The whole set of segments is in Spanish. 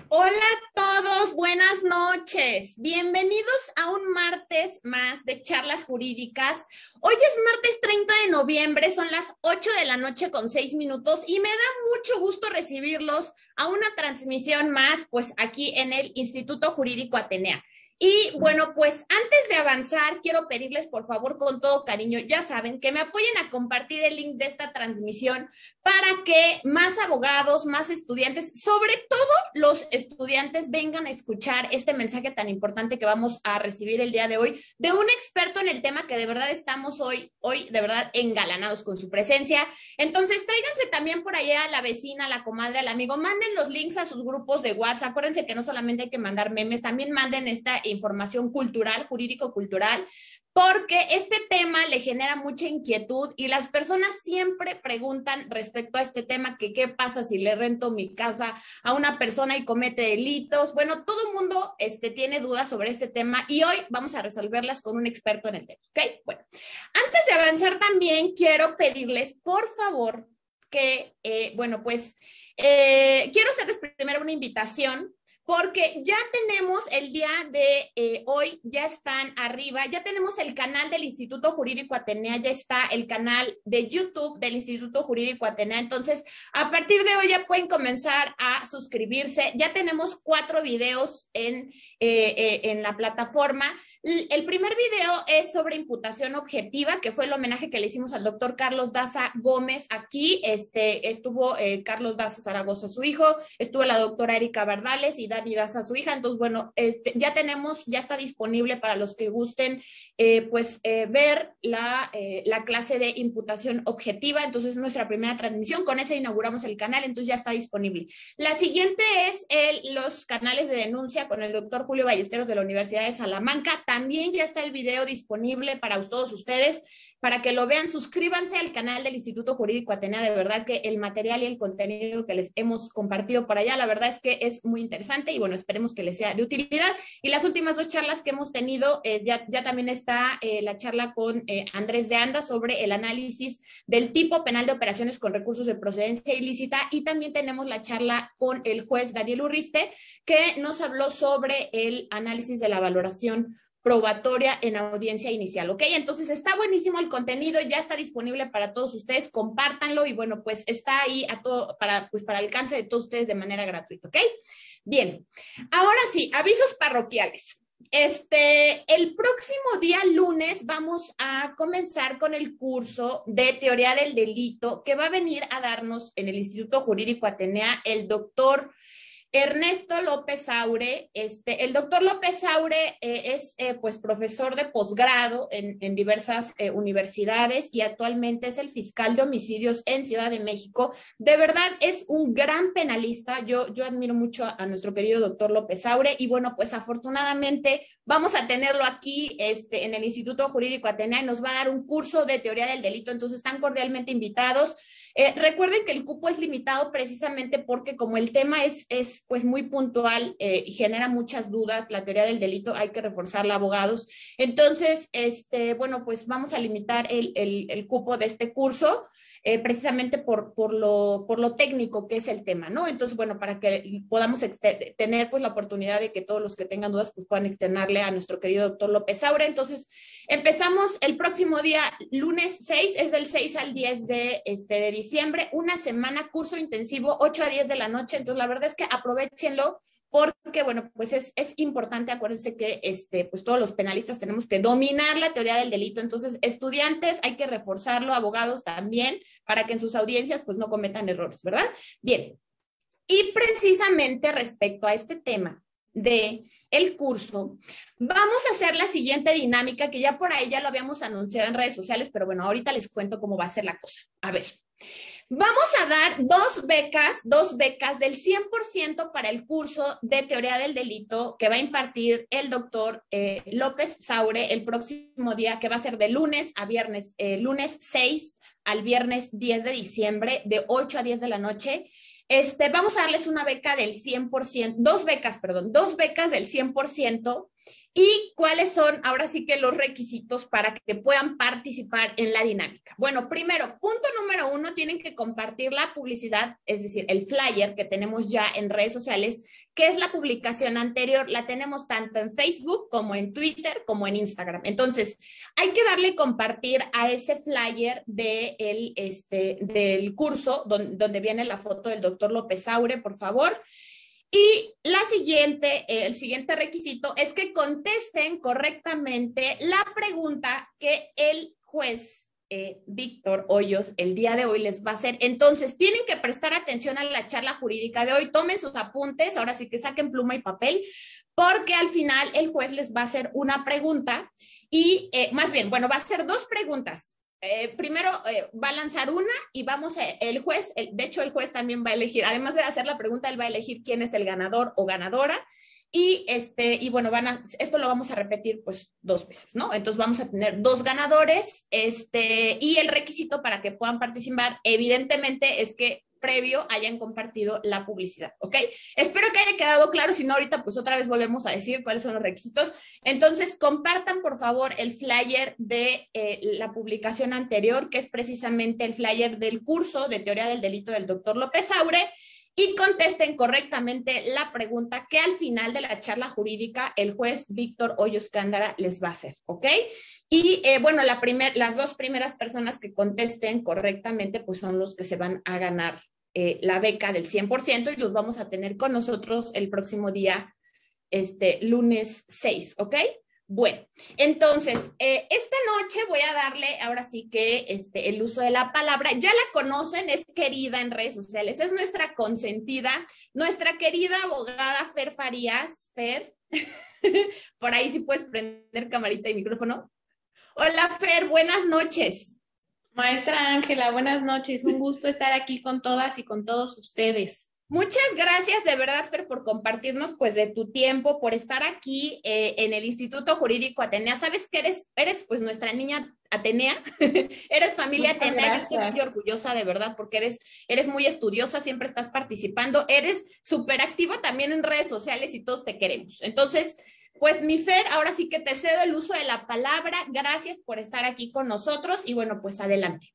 Hola a todos, buenas noches. Bienvenidos a un martes más de charlas jurídicas. Hoy es martes 30 de noviembre, son las 8 de la noche con 6 minutos y me da mucho gusto recibirlos a una transmisión más, pues aquí en el Instituto Jurídico Atenea. Y bueno, pues antes de avanzar, quiero pedirles por favor con todo cariño, ya saben, que me apoyen a compartir el link de esta transmisión para que más abogados, más estudiantes, sobre todo los estudiantes vengan a escuchar este mensaje tan importante que vamos a recibir el día de hoy de un experto en el tema que de verdad estamos hoy de verdad engalanados con su presencia. Entonces, tráiganse también por allá a la vecina, a la comadre, al amigo, manden los links a sus grupos de WhatsApp. Acuérdense que no solamente hay que mandar memes, también manden esta información cultural, jurídico-cultural, porque este tema le genera mucha inquietud y las personas siempre preguntan respecto a este tema que qué pasa si le rento mi casa a una persona y comete delitos. Bueno, todo el mundo tiene dudas sobre este tema y hoy vamos a resolverlas con un experto en el tema, ¿ok? Bueno, antes de avanzar también quiero pedirles, por favor, que, quiero hacerles primero una invitación porque ya tenemos el día de hoy, ya están arriba, ya tenemos el canal del Instituto Jurídico Atenea, ya está el canal de YouTube del Instituto Jurídico Atenea. Entonces, a partir de hoy ya pueden comenzar a suscribirse. Ya tenemos 4 videos en la plataforma. El primer video es sobre imputación objetiva, que fue el homenaje que le hicimos al doctor Carlos Daza Gómez aquí. Estuvo Carlos Daza Zaragoza, su hijo, estuvo la doctora Erika Bardales y Dani Daza, su hija. Entonces, bueno, ya está disponible para los que gusten ver la clase de imputación objetiva. Entonces, es nuestra primera transmisión. Con esa inauguramos el canal, entonces ya está disponible. La siguiente es los canales de denuncia con el doctor Julio Ballesteros de la Universidad de Salamanca. También ya está el video disponible para todos ustedes, para que lo vean. Suscríbanse al canal del Instituto Jurídico Atenea. De verdad que el material y el contenido que les hemos compartido por allá, la verdad es que es muy interesante y bueno, esperemos que les sea de utilidad. Y las últimas 2 charlas que hemos tenido, ya también está la charla con Andrés de Anda sobre el análisis del tipo penal de operaciones con recursos de procedencia ilícita, y también tenemos la charla con el juez Daniel Urriste, que nos habló sobre el análisis de la valoración probatoria en audiencia inicial, ¿ok? Entonces está buenísimo el contenido, ya está disponible para todos ustedes, compártanlo y bueno, pues está ahí para alcance de todos ustedes de manera gratuita, ¿ok? Bien, ahora sí, avisos parroquiales. El próximo día lunes vamos a comenzar con el curso de teoría del delito que va a venir a darnos en el Instituto Jurídico Atenea el doctor Ernesto López Saure. El doctor López Saure es profesor de posgrado en diversas universidades y actualmente es el fiscal de homicidios en Ciudad de México. De verdad es un gran penalista. Yo admiro mucho a nuestro querido doctor López Saure y bueno, pues afortunadamente vamos a tenerlo aquí en el Instituto Jurídico Atenea y nos va a dar un curso de teoría del delito. Entonces están cordialmente invitados. Recuerden que el cupo es limitado precisamente porque como el tema es pues muy puntual y genera muchas dudas, la teoría del delito hay que reforzarla, abogados. Entonces, bueno, pues vamos a limitar el cupo de este curso. Precisamente por lo técnico que es el tema, ¿no? Entonces, bueno, para que podamos tener pues la oportunidad de que todos los que tengan dudas pues puedan externarle a nuestro querido doctor López Saure. Entonces, empezamos el próximo día, lunes 6, es del 6 al 10 de diciembre, una semana, curso intensivo, 8 a 10 de la noche. Entonces, la verdad es que aprovechenlo, porque, bueno, pues es importante. Acuérdense que pues todos los penalistas tenemos que dominar la teoría del delito. Entonces, estudiantes, hay que reforzarlo, abogados también, para que en sus audiencias pues no cometan errores, ¿verdad? Bien, y precisamente respecto a este tema de el curso, vamos a hacer la siguiente dinámica, que ya por ahí ya lo habíamos anunciado en redes sociales, pero bueno, ahorita les cuento cómo va a ser la cosa. A ver, vamos a dar 2 becas del 100% para el curso de teoría del delito que va a impartir el doctor López Saure el próximo día, que va a ser de lunes a viernes, lunes 6 al viernes 10 de diciembre, de 8 a 10 de la noche. Vamos a darles una beca del 100%, 2 becas del 100%, ¿Y cuáles son ahora sí que los requisitos para que puedan participar en la dinámica? Bueno, primero, punto número 1, tienen que compartir la publicidad, es decir, el flyer que tenemos ya en redes sociales, que es la publicación anterior. La tenemos tanto en Facebook como en Twitter como en Instagram. Entonces, hay que darle compartir a ese flyer del curso donde viene la foto del doctor López Aure, por favor. Y el siguiente requisito es que contesten correctamente la pregunta que el juez Víctor Hoyos el día de hoy les va a hacer. Entonces, tienen que prestar atención a la charla jurídica de hoy, tomen sus apuntes, ahora sí que saquen pluma y papel, porque al final el juez les va a hacer una pregunta y más bien, bueno, va a hacer dos preguntas. Primero va a lanzar una y el juez, de hecho el juez también va a elegir, además de hacer la pregunta, él va a elegir quién es el ganador o ganadora y bueno, esto lo vamos a repetir pues 2 veces, ¿no? Entonces vamos a tener 2 ganadores y el requisito para que puedan participar evidentemente es que previo hayan compartido la publicidad, ¿ok? Espero que haya quedado claro, si no ahorita pues otra vez volvemos a decir cuáles son los requisitos. Entonces compartan por favor el flyer de la publicación anterior, que es precisamente el flyer del curso de Teoría del Delito del doctor López Aure, y contesten correctamente la pregunta que al final de la charla jurídica el juez Víctor Hoyos Gándara les va a hacer, ¿ok? Y bueno, las 2 primeras personas que contesten correctamente pues son los que se van a ganar la beca del 100% y los vamos a tener con nosotros el próximo día, lunes 6, ¿ok? Bueno, entonces, esta noche voy a darle ahora sí que el uso de la palabra. Ya la conocen, es querida en redes sociales, es nuestra consentida, nuestra querida abogada Fer Farías. Fer, por ahí sí puedes prender camarita y micrófono. Hola Fer, buenas noches. Maestra Ángela, buenas noches. Un gusto estar aquí con todas y con todos ustedes. Muchas gracias de verdad, Fer, por compartirnos pues de tu tiempo, por estar aquí en el Instituto Jurídico Atenea. Sabes que eres pues nuestra niña Atenea, eres familia Muchas Atenea, gracias. yo estoy muy orgullosa de verdad porque eres muy estudiosa, siempre estás participando, eres súper activa también en redes sociales y todos te queremos. Entonces, pues mi Fer, ahora sí que te cedo el uso de la palabra. Gracias por estar aquí con nosotros y bueno, pues adelante.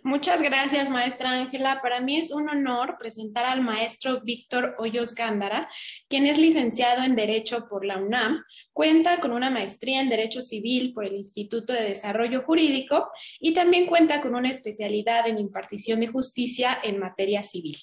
Muchas gracias, maestra Ángela. Para mí es un honor presentar al maestro Víctor Hoyos Gándara, quien es licenciado en Derecho por la UNAM, cuenta con una maestría en Derecho Civil por el Instituto de Desarrollo Jurídico y también cuenta con una especialidad en impartición de justicia en materia civil.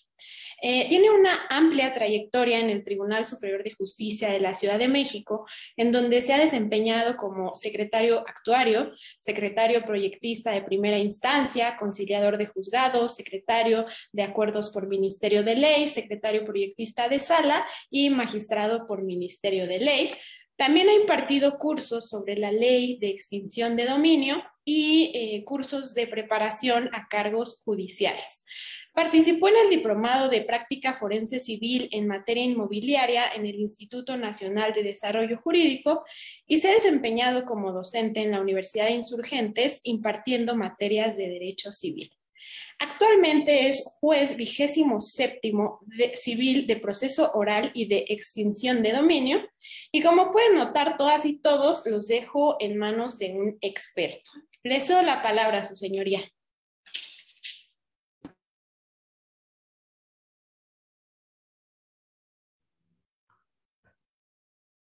Tiene una amplia trayectoria en el Tribunal Superior de Justicia de la Ciudad de México, en donde se ha desempeñado como secretario actuario, secretario proyectista de primera instancia, conciliador de juzgados, secretario de acuerdos por Ministerio de Ley, secretario proyectista de sala y magistrado por Ministerio de Ley. También ha impartido cursos sobre la ley de extinción de dominio y cursos de preparación a cargos judiciales. Participó en el Diplomado de Práctica Forense Civil en materia inmobiliaria en el Instituto Nacional de Desarrollo Jurídico y se ha desempeñado como docente en la Universidad de Insurgentes impartiendo materias de Derecho Civil. Actualmente es juez 27º civil de proceso oral y de extinción de dominio y como pueden notar todas y todos los dejo en manos de un experto. Le cedo la palabra a su señoría.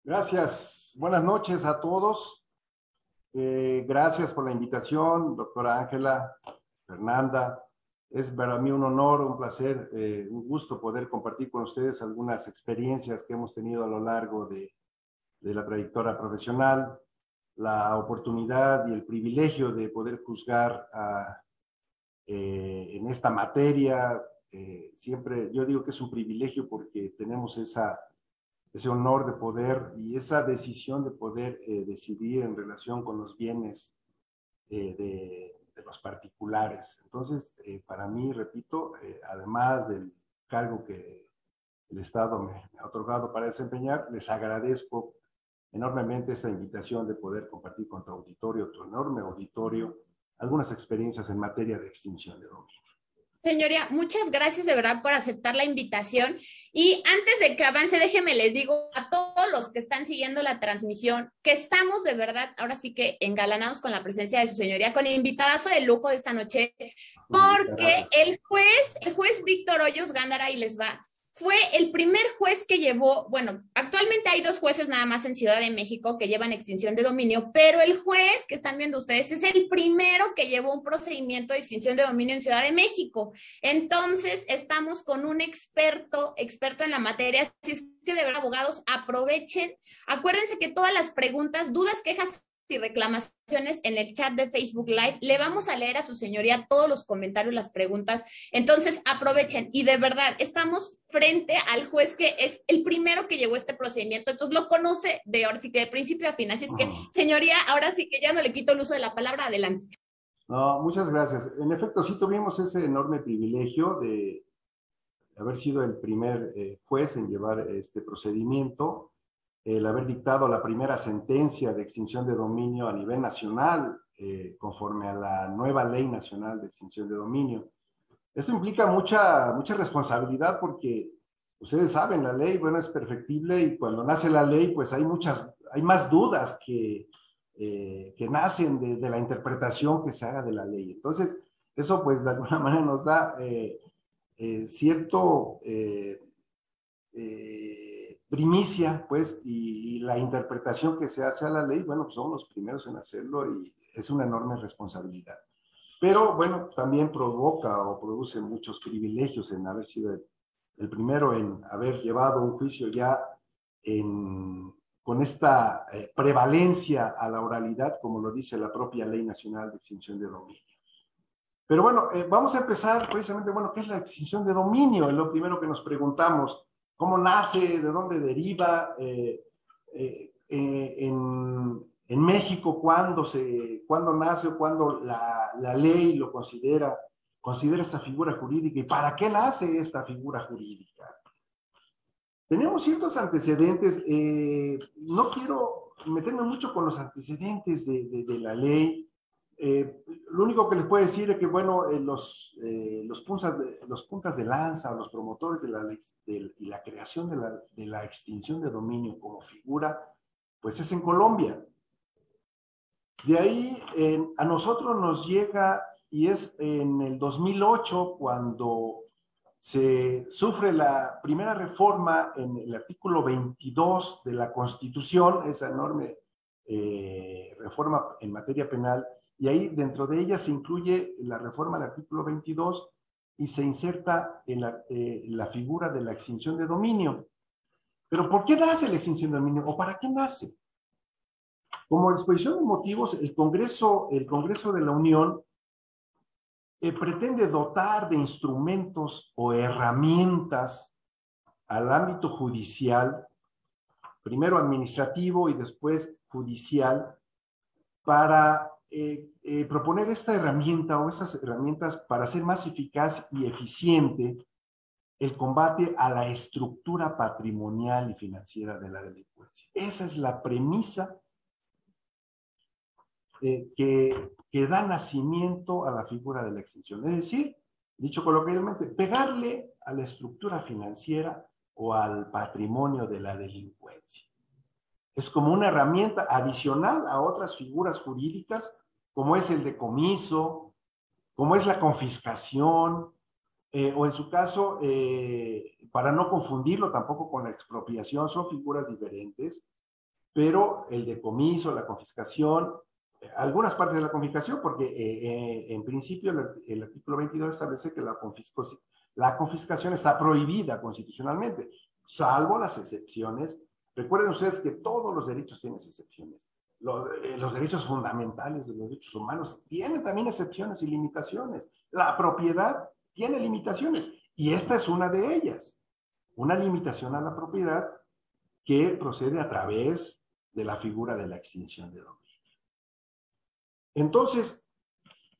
Gracias. Buenas noches a todos. Gracias por la invitación, doctora Ángela, Fernanda. Es para mí un honor, un placer, un gusto poder compartir con ustedes algunas experiencias que hemos tenido a lo largo de la trayectoria profesional, la oportunidad y el privilegio de poder juzgar en esta materia. Siempre yo digo que es un privilegio porque tenemos ese honor de poder y esa decisión de poder decidir en relación con los bienes de los particulares. Entonces, para mí, repito, además del cargo que el Estado me ha otorgado para desempeñar, les agradezco enormemente esta invitación de poder compartir con tu enorme auditorio, algunas experiencias en materia de extinción de dominio. Señoría, muchas gracias de verdad por aceptar la invitación. Y antes de que avance, déjenme les digo a todos los que están siguiendo la transmisión que estamos de verdad, ahora sí que engalanados con la presencia de su señoría, con el invitadazo de lujo de esta noche, porque el juez Víctor Hoyos Gándara, ahí les va, fue el primer juez que llevó, bueno, actualmente hay 2 jueces nada más en Ciudad de México que llevan extinción de dominio, pero el juez que están viendo ustedes es el primero que llevó un procedimiento de extinción de dominio en Ciudad de México. Entonces, estamos con un experto en la materia, así es que de verdad, abogados, aprovechen. Acuérdense que todas las preguntas, dudas, quejas y reclamaciones en el chat de Facebook Live, le vamos a leer a su señoría todos los comentarios, las preguntas, entonces aprovechen, y de verdad, estamos frente al juez que es el primero que llevó este procedimiento, entonces lo conoce de ahora sí que de principio a fin, así es que, señoría, ahora sí que ya no le quito el uso de la palabra, adelante. No, muchas gracias. En efecto, sí tuvimos ese enorme privilegio de haber sido el primer juez en llevar este procedimiento, el haber dictado la primera sentencia de extinción de dominio a nivel nacional, conforme a la nueva Ley Nacional de Extinción de Dominio. Esto implica mucha responsabilidad porque ustedes saben, la ley, bueno, es perfectible y cuando nace la ley, pues hay más dudas que nacen de la interpretación que se haga de la ley. Entonces, eso pues de alguna manera nos da cierto primicia, pues, y la interpretación que se hace a la ley, bueno, pues somos los primeros en hacerlo y es una enorme responsabilidad. Pero, bueno, también provoca o produce muchos privilegios en haber sido el primero en haber llevado un juicio ya con esta prevalencia a la oralidad, como lo dice la propia Ley Nacional de Extinción de Dominio. Pero bueno, vamos a empezar precisamente, bueno, ¿qué es la extinción de dominio? Es lo primero que nos preguntamos. ¿Cómo nace? ¿De dónde deriva? En México, ¿cuándo nace o cuándo la ley lo considera esta figura jurídica? ¿Y para qué nace esta figura jurídica? Tenemos ciertos antecedentes. No quiero meterme mucho con los antecedentes de la ley. Lo único que les puedo decir es que, bueno, los puntas de lanza, los promotores y la creación de la extinción de dominio como figura, pues es en Colombia. De ahí a nosotros nos llega, y es en el 2008 cuando se sufre la primera reforma en el artículo 22 de la Constitución, esa enorme reforma en materia penal, y ahí dentro de ella se incluye la reforma al artículo 22 y se inserta la figura de la extinción de dominio. Pero ¿por qué nace la extinción de dominio? ¿O para qué nace? Como exposición de motivos, el Congreso de la Unión pretende dotar de instrumentos o herramientas al ámbito judicial, primero administrativo y después judicial, para proponer esta herramienta o estas herramientas para hacer más eficaz y eficiente el combate a la estructura patrimonial y financiera de la delincuencia. Esa es la premisa que da nacimiento a la figura de la extinción. Es decir, dicho coloquialmente, pegarle a la estructura financiera o al patrimonio de la delincuencia. Es como una herramienta adicional a otras figuras jurídicas, como es el decomiso, como es la confiscación, o en su caso, para no confundirlo tampoco con la expropiación, son figuras diferentes, pero el decomiso, la confiscación, algunas partes de la confiscación, porque en principio el artículo 22 establece que la confiscación está prohibida constitucionalmente, salvo las excepciones. Recuerden ustedes que todos los derechos tienen excepciones. Los derechos fundamentales de los derechos humanos tienen también excepciones y limitaciones. La propiedad tiene limitaciones y esta es una de ellas. Una limitación a la propiedad que procede a través de la figura de la extinción de dominio. Entonces,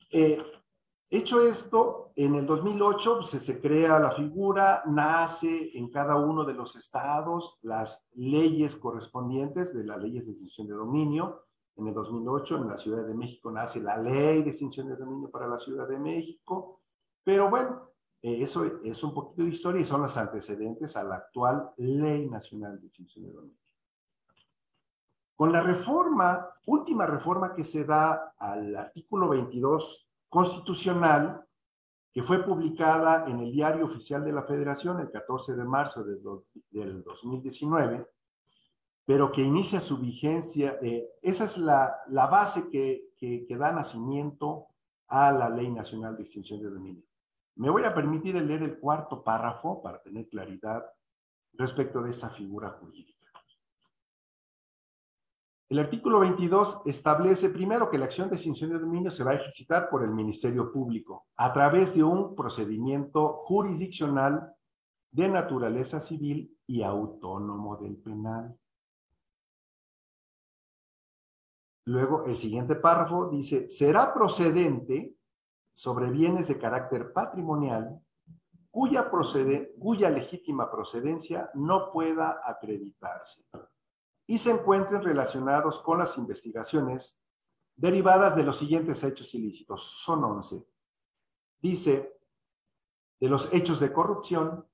hecho esto, en el 2008 se crea la figura, nace en cada uno de los estados las leyes correspondientes de las leyes de extinción de dominio. En el 2008, en la Ciudad de México, nace la Ley de Extinción de Dominio para la Ciudad de México, Pero bueno, eso es un poquito de historia y son los antecedentes a la actual Ley Nacional de Extinción de Dominio. Con la reforma, última reforma que se da al artículo 22 constitucional, que fue publicada en el Diario Oficial de la Federación el 14 de marzo del 2019, pero que inicia su vigencia, esa es la base que da nacimiento a la Ley Nacional de Extinción de Dominio. Me voy a permitir leer el cuarto párrafo para tener claridad respecto de esta figura jurídica. El artículo 22 establece primero que la acción de extinción de dominio se va a ejercitar por el Ministerio Público a través de un procedimiento jurisdiccional de naturaleza civil y autónomo del penal. Luego, el siguiente párrafo dice, será procedente sobre bienes de carácter patrimonial cuya legítima procedencia no pueda acreditarse y se encuentren relacionados con las investigaciones derivadas de los siguientes hechos ilícitos. Son 11. Dice, de los hechos de corrupción,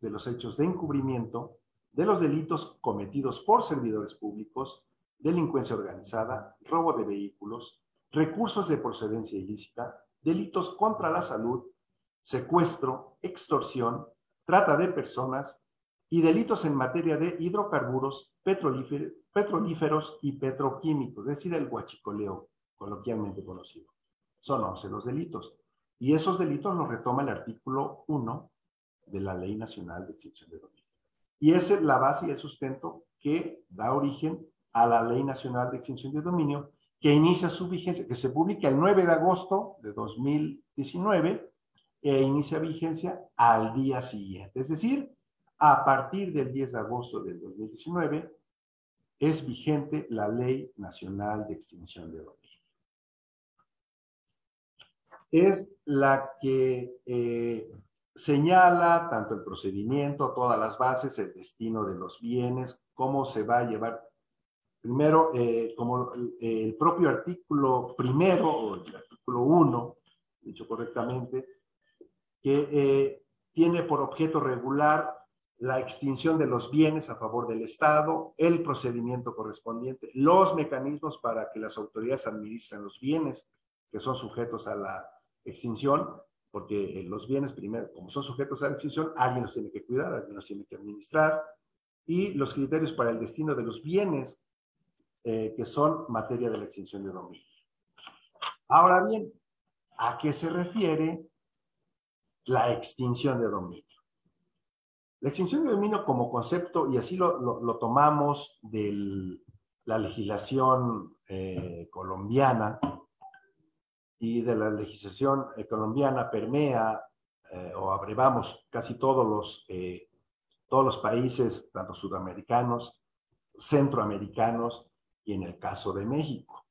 de los hechos de encubrimiento, de los delitos cometidos por servidores públicos, delincuencia organizada, robo de vehículos, recursos de procedencia ilícita, delitos contra la salud, secuestro, extorsión, trata de personas y delitos en materia de hidrocarburos, petrolíferos y petroquímicos, es decir, el huachicoleo, coloquialmente conocido. Son 11 los delitos. Y esos delitos los retoma el artículo 1 de la Ley Nacional de Extinción de Dominio. Y esa es la base y el sustento que da origen a la Ley Nacional de Extinción de Dominio, que inicia su vigencia, que se publica el 9 de agosto de 2019 e inicia vigencia al día siguiente. Es decir, a partir del 10 de agosto del 2019 es vigente la Ley Nacional de Extinción de Dominio. Es la que señala tanto el procedimiento, todas las bases, el destino de los bienes, cómo se va a llevar. Primero, como el propio artículo primero, o el artículo 1, dicho correctamente, que tiene por objeto regular la extinción de los bienes a favor del Estado, el procedimiento correspondiente, los mecanismos para que las autoridades administren los bienes que son sujetos a la extinción, porque los bienes, primero, como son sujetos a la extinción, alguien los tiene que cuidar, alguien los tiene que administrar, y los criterios para el destino de los bienes que son materia de la extinción de dominio. Ahora bien, ¿a qué se refiere la extinción de dominio? La extinción de dominio como concepto, y así lo tomamos de la legislación colombiana, y de la legislación colombiana permea o abrevamos casi todos los países, tanto sudamericanos, centroamericanos, y en el caso de México.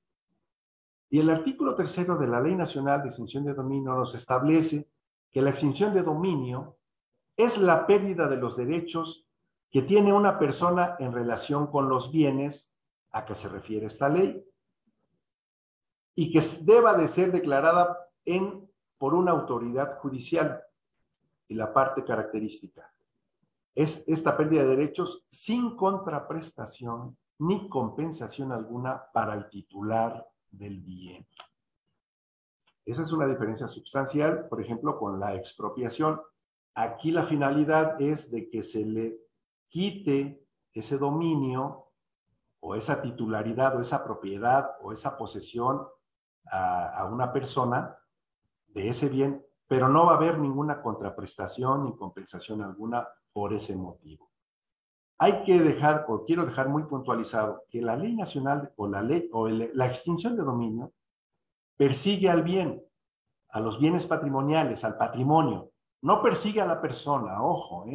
Y el artículo 3 de la Ley Nacional de Extinción de Dominio nos establece que la extinción de dominio es la pérdida de los derechos que tiene una persona en relación con los bienes a que se refiere esta ley y que deba de ser declarada por una autoridad judicial. Y la parte característica es esta pérdida de derechos sin contraprestación ni compensación alguna para el titular del bien. Esa es una diferencia sustancial, por ejemplo, con la expropiación. Aquí la finalidad es de que se le quite ese dominio o esa titularidad o esa propiedad o esa posesión a una persona de ese bien, pero no va a haber ninguna contraprestación ni compensación alguna por ese motivo. Hay que dejar, o quiero dejar muy puntualizado, que la ley nacional o la extinción de dominio persigue al bien, a los bienes patrimoniales, al patrimonio. No persigue a la persona, ojo,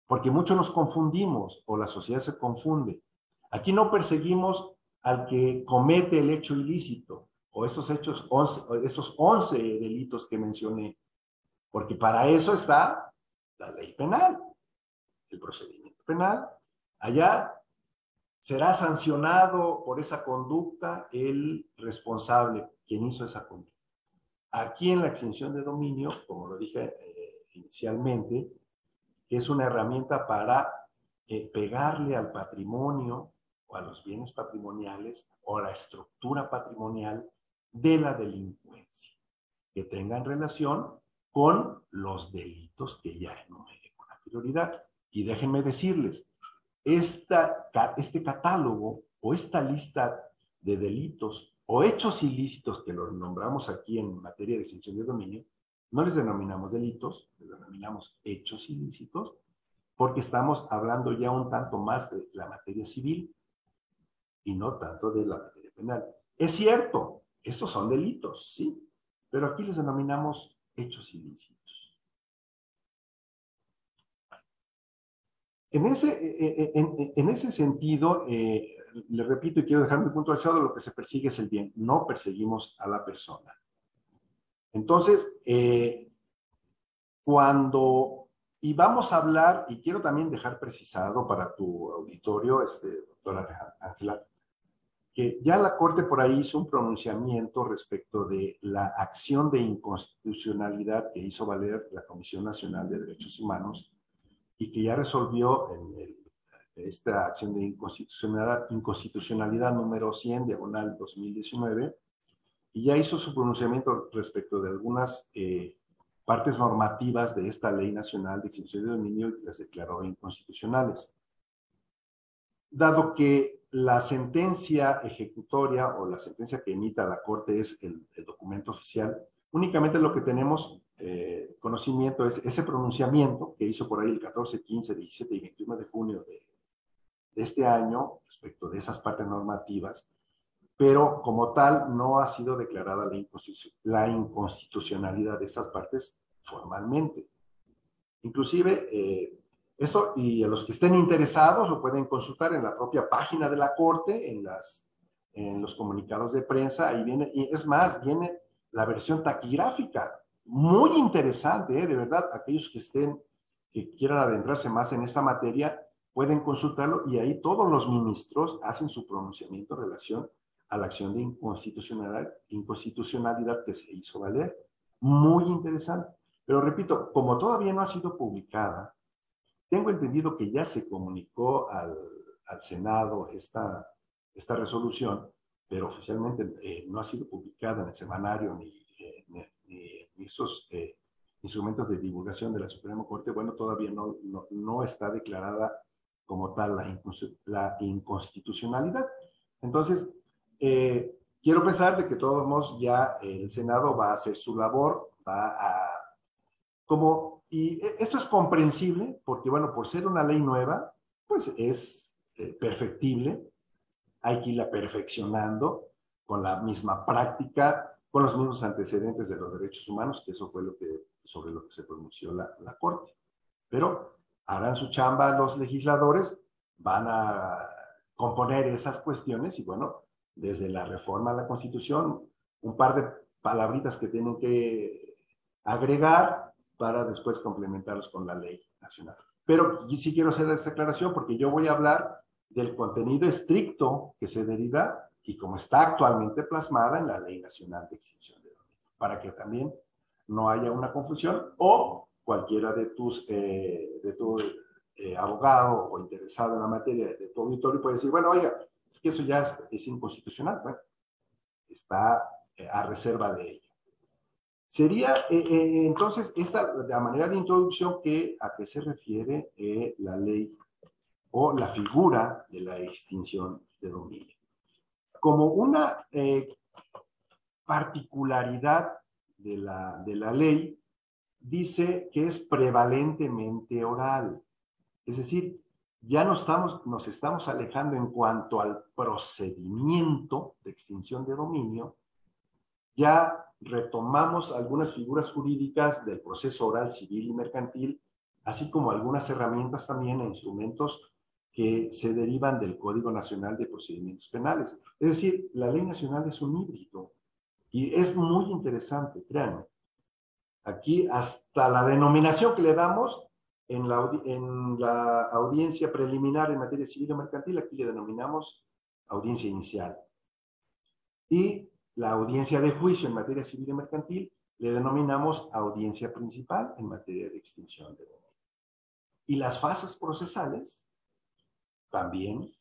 porque muchos nos confundimos o la sociedad se confunde. Aquí no perseguimos al que comete el hecho ilícito o esos 11 delitos que mencioné, porque para eso está la ley penal, el procedimiento penal. Allá será sancionado por esa conducta el responsable, quien hizo esa conducta. aquí en la extinción de dominio, como lo dije inicialmente, que es una herramienta para pegarle al patrimonio o a los bienes patrimoniales o a la estructura patrimonial de la delincuencia, que tengan relación con los delitos que ya enumeré con anterioridad. Y déjenme decirles, este catálogo o esta lista de delitos o hechos ilícitos que los nombramos aquí en materia de extinción de dominio, no les denominamos delitos, les denominamos hechos ilícitos, porque estamos hablando ya un tanto más de la materia civil y no tanto de la materia penal. Es cierto, estos son delitos, sí, pero aquí les denominamos hechos ilícitos. En ese sentido, le repito y quiero dejar muy puntualizado, lo que se persigue es el bien, no perseguimos a la persona. Entonces, y vamos a hablar, y quiero también dejar precisado para tu auditorio, doctora Ángela, que ya la Corte por ahí hizo un pronunciamiento respecto de la acción de inconstitucionalidad que hizo valer la Comisión Nacional de Derechos Humanos y que ya resolvió en esta acción de inconstitucionalidad número 100/2019, y ya hizo su pronunciamiento respecto de algunas partes normativas de esta Ley Nacional de Extinción de Dominio y las declaró inconstitucionales. Dado que la sentencia ejecutoria o la sentencia que emita la Corte es el documento oficial, únicamente lo que tenemos conocimiento es ese pronunciamiento que hizo por ahí el 14, 15, 17 y 21 de junio de este año respecto de esas partes normativas, pero como tal no ha sido declarada la inconstitucionalidad de esas partes formalmente. Inclusive, esto, y a los que estén interesados, lo pueden consultar en la propia página de la Corte, en los comunicados de prensa, ahí viene, y es más, viene la versión taquigráfica, muy interesante, de verdad, aquellos que quieran adentrarse más en esta materia, pueden consultarlo, y ahí todos los ministros hacen su pronunciamiento en relación a la acción de inconstitucionalidad que se hizo valer. Muy interesante. Pero repito, como todavía no ha sido publicada, tengo entendido que ya se comunicó al Senado esta resolución, pero oficialmente no ha sido publicada en el semanario ni esos instrumentos de divulgación de la Suprema Corte. Bueno, todavía no está declarada como tal la inconstitucionalidad. Entonces, quiero pensar de que todos modos ya el Senado va a hacer su labor, y esto es comprensible porque, bueno, por ser una ley nueva, pues es perfectible, hay que irla perfeccionando con la misma práctica, con los mismos antecedentes de los derechos humanos, que eso fue sobre lo que se pronunció la Corte. Pero harán su chamba los legisladores, van a componer esas cuestiones y, bueno, desde la reforma a la Constitución, un par de palabritas que tienen que agregar para después complementarlos con la ley nacional. Pero sí quiero hacer esta aclaración porque yo voy a hablar del contenido estricto que se deriva y como está actualmente plasmada en la Ley Nacional de Extinción de Dominio, para que también no haya una confusión o cualquiera de tu abogado o interesado en la materia de tu auditorio puede decir, bueno, oiga, es que eso ya es inconstitucional. Bueno, está a reserva de ello. Sería entonces la manera de introducción a qué se refiere la ley o la figura de la extinción de dominio. Como una particularidad de la ley, dice que es prevalentemente oral. Es decir, ya nos estamos alejando en cuanto al procedimiento de extinción de dominio. Ya retomamos algunas figuras jurídicas del proceso oral, civil y mercantil, así como algunas herramientas también e instrumentos que se derivan del Código Nacional de Procedimientos Penales. Es decir, la Ley Nacional es un híbrido y es muy interesante, créanme. Aquí hasta la denominación que le damos en la audiencia preliminar en materia civil o mercantil, aquí le denominamos audiencia inicial. Y la audiencia de juicio en materia civil y mercantil le denominamos audiencia principal en materia de extinción de dominio. Y las fases procesales también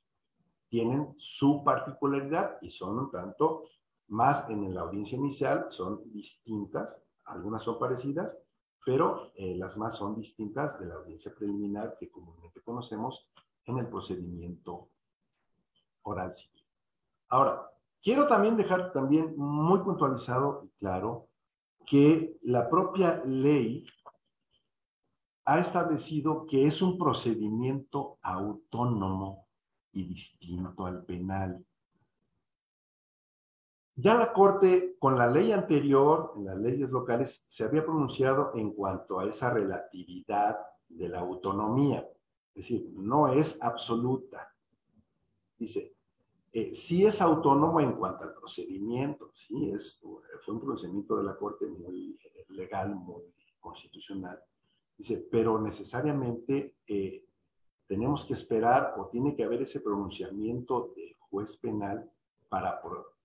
tienen su particularidad y son un tanto más en la audiencia inicial, son distintas, algunas son parecidas, pero las más son distintas de la audiencia preliminar que comúnmente conocemos en el procedimiento oral civil. Ahora, quiero también dejar también muy puntualizado y claro que la propia ley ha establecido que es un procedimiento autónomo y distinto al penal. Ya la Corte, con la ley anterior, en las leyes locales, se había pronunciado en cuanto a esa relatividad de la autonomía. Es decir, no es absoluta. Dice, sí es autónomo en cuanto al procedimiento, sí, fue un procedimiento de la Corte muy legal, muy constitucional. Dice, pero necesariamente tenemos que esperar o tiene que haber ese pronunciamiento del juez penal para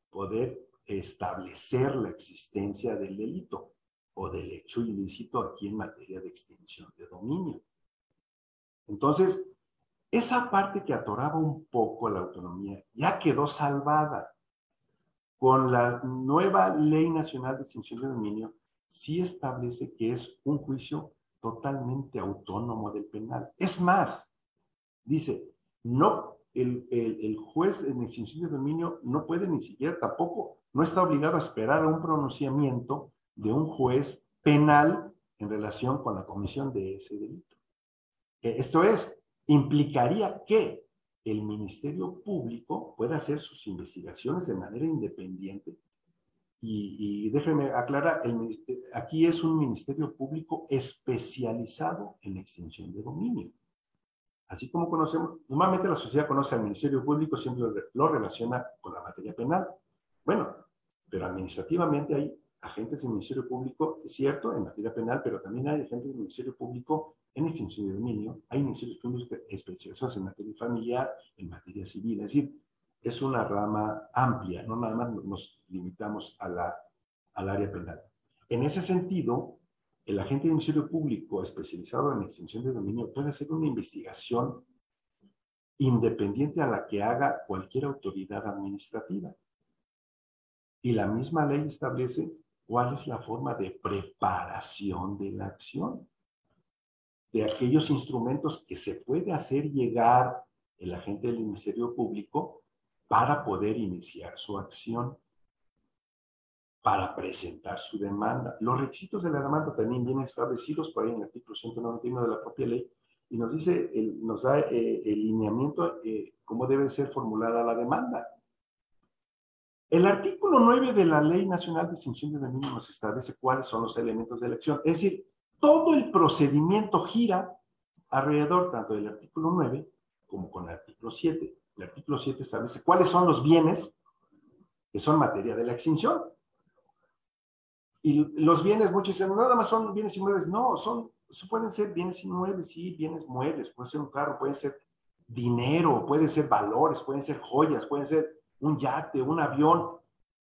poder establecer la existencia del delito o del hecho ilícito aquí en materia de extinción de dominio. Entonces, esa parte que atoraba un poco la autonomía ya quedó salvada. Con la nueva Ley Nacional de Extinción de Dominio, sí establece que es un juicio totalmente autónomo del penal. Es más, dice, no, el juez en extinción de dominio no puede ni siquiera tampoco, no está obligado a esperar a un pronunciamiento de un juez penal en relación con la comisión de ese delito. Esto es, implicaría que el Ministerio Público pueda hacer sus investigaciones de manera independiente. Y déjenme aclarar, aquí es un Ministerio Público especializado en extinción de dominio. Así como conocemos, normalmente la sociedad conoce al Ministerio Público, siempre lo relaciona con la materia penal. Bueno, pero administrativamente hay agentes del Ministerio Público, es cierto, en materia penal, pero también hay agentes del Ministerio Público en extinción de dominio, hay ministerios públicos especializados en materia familiar, en materia civil, es decir, es una rama amplia, no nada más nos limitamos al área penal. En ese sentido, el agente del Ministerio Público especializado en extinción de dominio puede hacer una investigación independiente a la que haga cualquier autoridad administrativa. Y la misma ley establece cuál es la forma de preparación de la acción, de aquellos instrumentos que se puede hacer llegar el agente del Ministerio Público para poder iniciar su acción, para presentar su demanda. Los requisitos de la demanda también vienen establecidos por ahí en el artículo 191 de la propia ley y nos dice, nos da el lineamiento cómo debe ser formulada la demanda. El artículo 9 de la Ley Nacional de Extinción de Dominio nos establece cuáles son los elementos de la acción. Es decir, todo el procedimiento gira alrededor tanto del artículo 9 como con el artículo 7. El artículo 7 establece cuáles son los bienes que son materia de la extinción. Y los bienes, muchos dicen, no nada más son bienes inmuebles. No, pueden ser bienes inmuebles, sí, bienes muebles. Puede ser un carro, puede ser dinero, puede ser valores, pueden ser joyas, pueden ser un yate, un avión.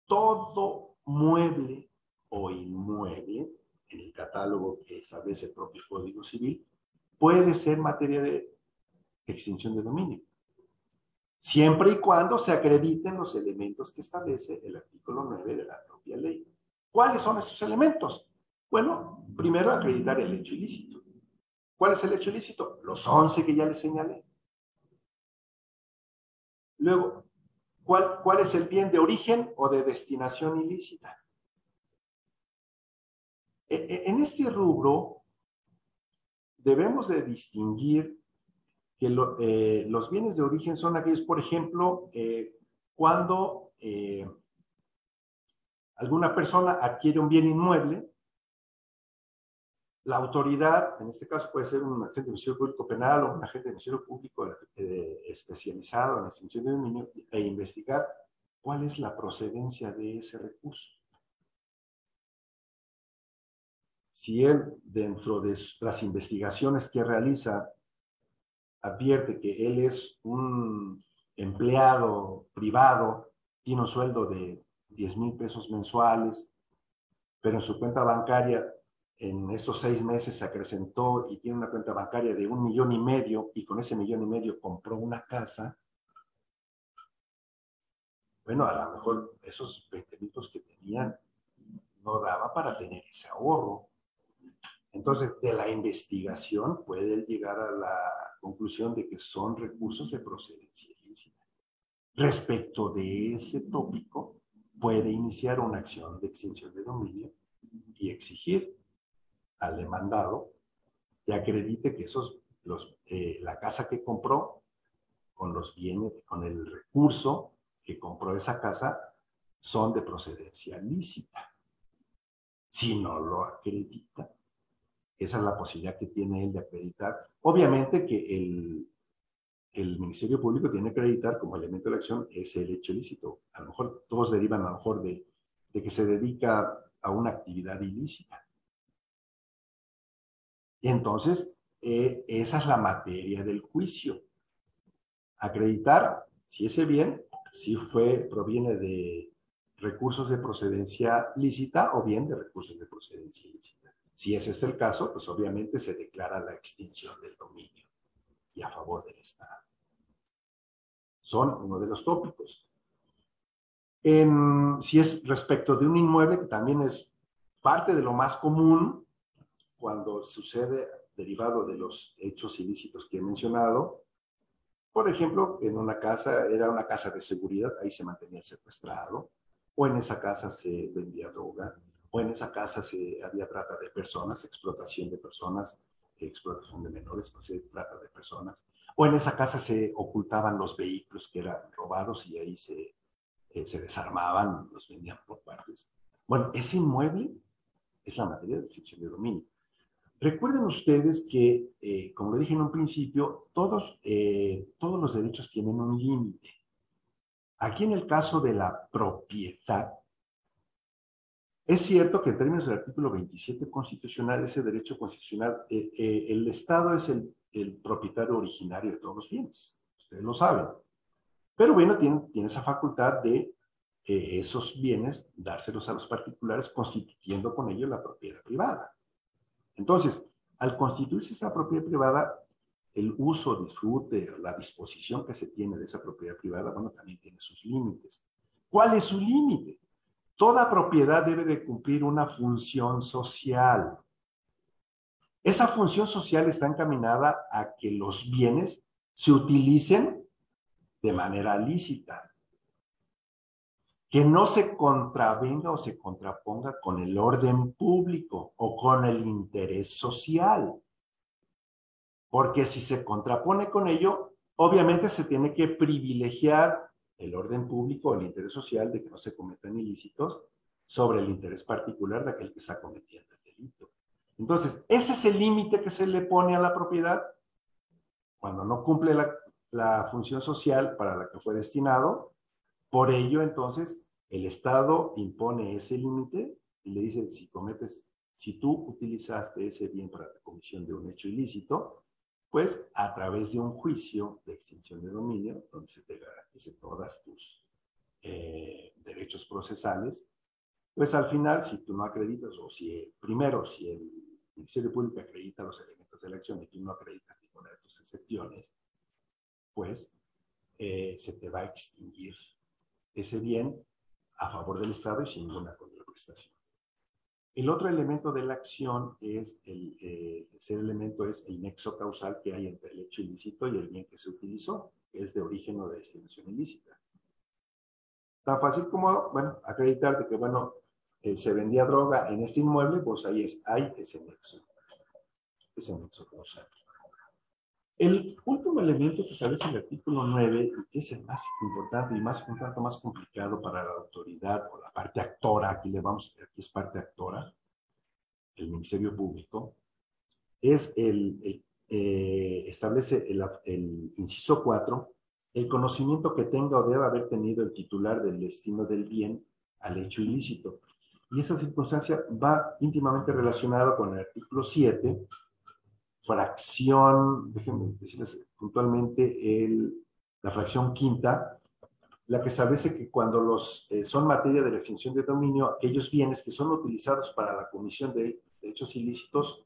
Todo mueble o inmueble, en el catálogo que establece el propio Código Civil, puede ser materia de extinción de dominio, siempre y cuando se acrediten los elementos que establece el artículo 9 de la propia ley. ¿Cuáles son esos elementos? Bueno, primero acreditar el hecho ilícito. ¿Cuál es el hecho ilícito? Los 11 que ya les señalé. Luego, ¿cuál es el bien de origen o de destinación ilícita? En este rubro debemos de distinguir que los bienes de origen son aquellos, por ejemplo, cuando alguna persona adquiere un bien inmueble, la autoridad, en este caso puede ser un agente del Ministerio Público Penal o un agente del Ministerio Público especializado en la extinción de dominio, e investigar cuál es la procedencia de ese recurso. Si él, dentro de las investigaciones que realiza, advierte que él es un empleado privado, tiene un sueldo de 10,000 pesos mensuales, pero en su cuenta bancaria en estos 6 meses se acrecentó y tiene una cuenta bancaria de 1,5 millones y con ese 1,5 millones compró una casa, bueno, a lo mejor esos 20,000 que tenían no daba para tener ese ahorro. Entonces, de la investigación puede llegar a la conclusión de que son recursos de procedencia ilícita. Respecto de ese tópico, puede iniciar una acción de extinción de dominio y exigir al demandado que acredite que la casa que compró con los bienes, con el recurso que compró esa casa, son de procedencia lícita. Si no lo acredita, esa es la posibilidad que tiene él de acreditar. Obviamente que el Ministerio Público tiene que acreditar como elemento de la acción ese hecho ilícito. A lo mejor todos derivan a lo mejor de que se dedica a una actividad ilícita. Y entonces, esa es la materia del juicio. Acreditar si ese bien, si proviene de recursos de procedencia lícita o bien de recursos de procedencia ilícita. Si ese es el caso, pues obviamente se declara la extinción del dominio y a favor del Estado. Son uno de los tópicos. Si es respecto de un inmueble, que también es parte de lo más común cuando sucede derivado de los hechos ilícitos que he mencionado. Por ejemplo, en una casa, era una casa de seguridad, ahí se mantenía secuestrado, o en esa casa se vendía droga, o en esa casa había trata de personas, explotación de personas, explotación de menores, pues se trata de personas, o en esa casa se ocultaban los vehículos que eran robados y ahí se desarmaban, los vendían por partes. Bueno, ese inmueble es la materia de extinción de dominio. Recuerden ustedes que, como lo dije en un principio, todos los derechos tienen un límite. Aquí en el caso de la propiedad, es cierto que en términos del artículo 27 constitucional, ese derecho constitucional, el Estado es el propietario originario de todos los bienes. Ustedes lo saben. Pero bueno, tiene esa facultad de esos bienes dárselos a los particulares, constituyendo con ello la propiedad privada. Entonces, al constituirse esa propiedad privada, el uso, disfrute, la disposición que se tiene de esa propiedad privada, bueno, también tiene sus límites. ¿Cuál es su límite? Toda propiedad debe de cumplir una función social. Esa función social está encaminada a que los bienes se utilicen de manera lícita, que no se contravenga o se contraponga con el orden público o con el interés social. Porque si se contrapone con ello, obviamente se tiene que privilegiar el orden público o el interés social de que no se cometan ilícitos sobre el interés particular de aquel que está cometiendo el delito. Entonces, ese es el límite que se le pone a la propiedad cuando no cumple la función social para la que fue destinado. Por ello, entonces, el Estado impone ese límite y le dice, si tú utilizaste ese bien para la comisión de un hecho ilícito, pues a través de un juicio de extinción de dominio, donde se te garantice todas tus derechos procesales, pues al final, si tú no acreditas, o si el Ministerio Público acredita los elementos de la acción y tú no acreditas ninguna de tus excepciones, pues se te va a extinguir ese bien a favor del Estado y sin ninguna contraprestación. El otro elemento de la acción es, el tercer elemento es el nexo causal que hay entre el hecho ilícito y el bien que se utilizó, que es de origen o de destinación ilícita. Tan fácil como, bueno, acreditar de que, bueno, se vendía droga en este inmueble, pues hay ese nexo causal. El último elemento que establece el artículo 9, y que es el más importante y un tanto más complicado para la autoridad o la parte actora, aquí es parte actora, el Ministerio Público, establece el inciso 4, el conocimiento que tenga o debe haber tenido el titular del destino del bien al hecho ilícito. Y esa circunstancia va íntimamente relacionada con el artículo 7, fracción, déjenme decirles puntualmente, la fracción quinta, la que establece que cuando son materia de la extinción de dominio, aquellos bienes que son utilizados para la comisión de hechos ilícitos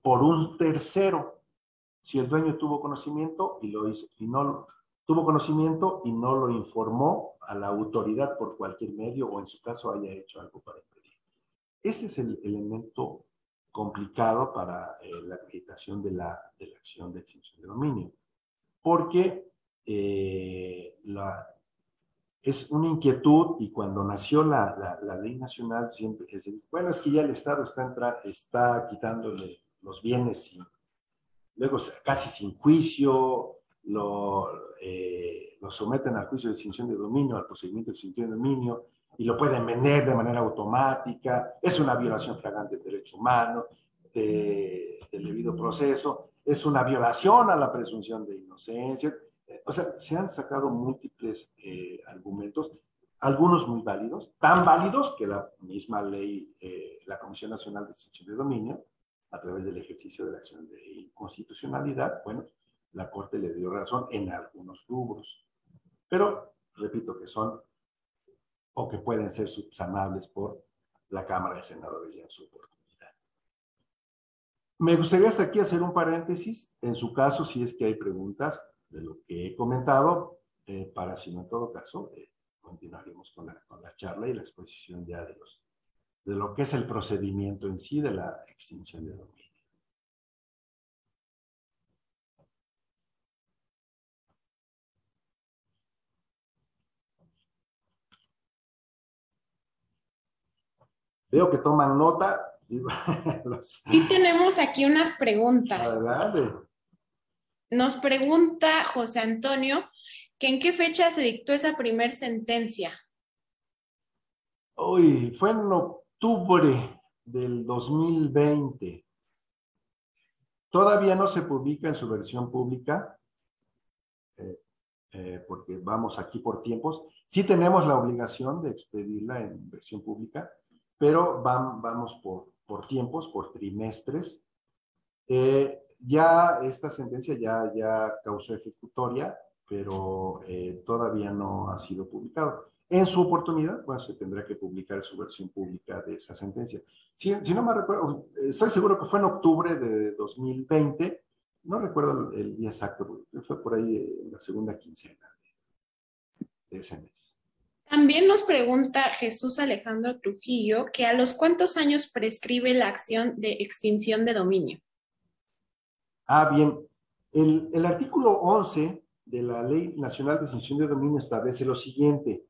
por un tercero, si el dueño tuvo conocimiento y lo hizo, y no tuvo conocimiento y no lo informó a la autoridad por cualquier medio, o en su caso haya hecho algo para impedir. Ese es el elemento complicado para la acreditación de la acción de extinción de dominio, porque es una inquietud, y cuando nació la ley nacional siempre se dice, bueno, es que ya el Estado está quitándole los bienes y luego casi sin juicio lo someten al juicio de extinción de dominio, al procedimiento de extinción de dominio, y lo pueden vender de manera automática. Es una violación flagrante del derecho humano, del debido proceso, es una violación a la presunción de inocencia. O sea, se han sacado múltiples argumentos, algunos muy válidos, tan válidos que la misma ley, la Comisión Nacional de Extinción de Dominio, a través del ejercicio de la acción de inconstitucionalidad, bueno, la Corte le dio razón en algunos rubros, pero repito que son o que pueden ser subsanables por la Cámara de Senadores ya en su oportunidad. Me gustaría hasta aquí hacer un paréntesis, en su caso, si es que hay preguntas de lo que he comentado, para si no, en todo caso, continuaremos con la charla y la exposición ya de lo que es el procedimiento en sí de la extinción de dominio. Veo que toman nota. Sí, tenemos aquí unas preguntas. Adelante. Nos pregunta José Antonio que en qué fecha se dictó esa primer sentencia. Uy, fue en octubre del 2020. Todavía no se publica en su versión pública, porque vamos aquí por tiempos. Sí tenemos la obligación de expedirla en versión pública, pero vamos por tiempos, por trimestres. Ya esta sentencia ya causó ejecutoria, pero todavía no ha sido publicado. En su oportunidad, bueno, se tendrá que publicar su versión pública de esa sentencia. Si no me recuerdo, estoy seguro que fue en octubre de 2020, no recuerdo el día exacto, fue por ahí en la segunda quincena de ese mes. También nos pregunta Jesús Alejandro Trujillo que a los cuántos años prescribe la acción de extinción de dominio. Bien, el artículo 11 de la Ley Nacional de Extinción de Dominio establece lo siguiente.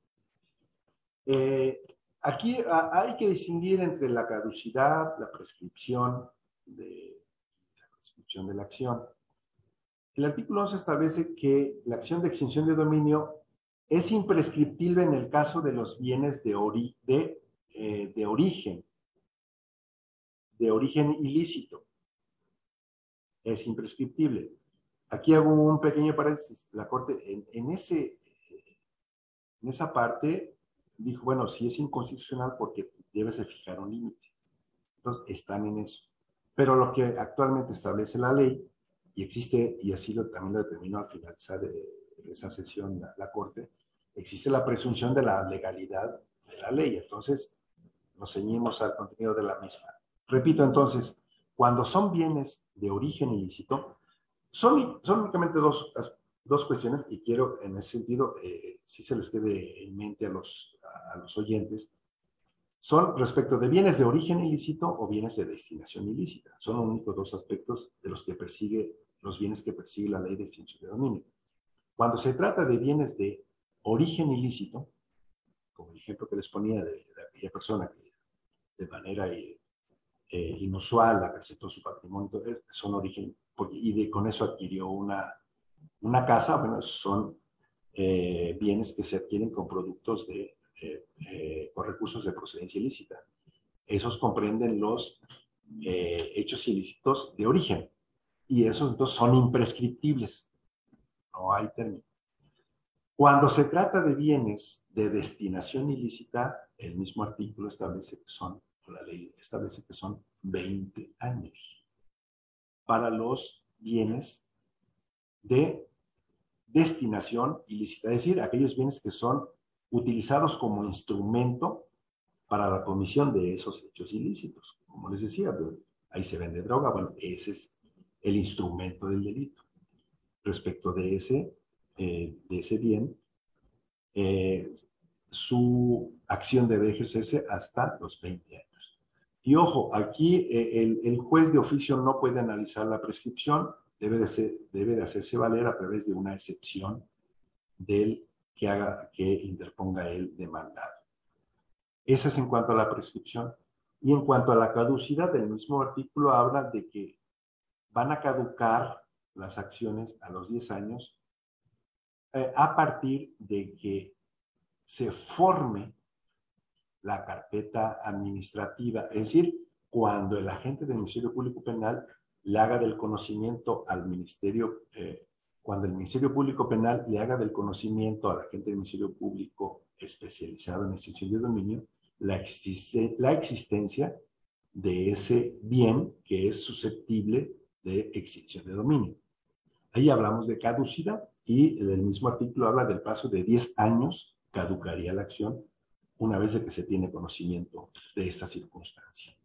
Aquí hay que distinguir entre la caducidad, la prescripción de la acción. El artículo 11 establece que la acción de extinción de dominio es imprescriptible en el caso de los bienes de origen ilícito. Es imprescriptible. Aquí hago un pequeño paréntesis. La Corte en esa parte dijo, bueno, sí es inconstitucional porque debes de fijar un límite. Entonces, están en eso. Pero lo que actualmente establece la ley, y existe, y así también lo determinó al finalizar esa sesión la Corte, existe la presunción de la legalidad de la ley. Entonces, nos ceñimos al contenido de la misma. Repito, entonces, cuando son bienes de origen ilícito, son únicamente dos cuestiones, y quiero en ese sentido, si se les quede en mente a los oyentes, son respecto de bienes de origen ilícito o bienes de destinación ilícita. Son los únicos dos aspectos de los bienes que persigue la ley de extinción de dominio. Cuando se trata de bienes de origen ilícito, como el ejemplo que les ponía de aquella persona que de manera inusual acrecentó su patrimonio, son origen, con eso adquirió una casa, bueno, son bienes que se adquieren con productos con recursos de procedencia ilícita. Esos comprenden los hechos ilícitos de origen, y esos entonces son imprescriptibles, no hay término. Cuando se trata de bienes de destinación ilícita, el mismo artículo establece que la ley establece que son 20 años para los bienes de destinación ilícita, es decir, aquellos bienes que son utilizados como instrumento para la comisión de esos hechos ilícitos. Como les decía, ahí se vende droga, bueno, ese es el instrumento del delito. Respecto de ese bien, su acción debe ejercerse hasta los 20 años. Y ojo, aquí el juez de oficio no puede analizar la prescripción, debe de hacerse valer a través de una excepción del que interponga el demandado. Eso es en cuanto a la prescripción. Y en cuanto a la caducidad, el mismo artículo habla de que van a caducar las acciones a los 10 años a partir de que se forme la carpeta administrativa, es decir, cuando el agente del Ministerio Público Penal le haga del conocimiento al Ministerio, cuando el Ministerio Público Penal le haga del conocimiento al agente del Ministerio Público especializado en extinción de dominio la existencia de ese bien que es susceptible de extinción de dominio. Ahí hablamos de caducidad y el mismo artículo habla del plazo de 10 años caducaría la acción una vez de que se tiene conocimiento de esta circunstancia.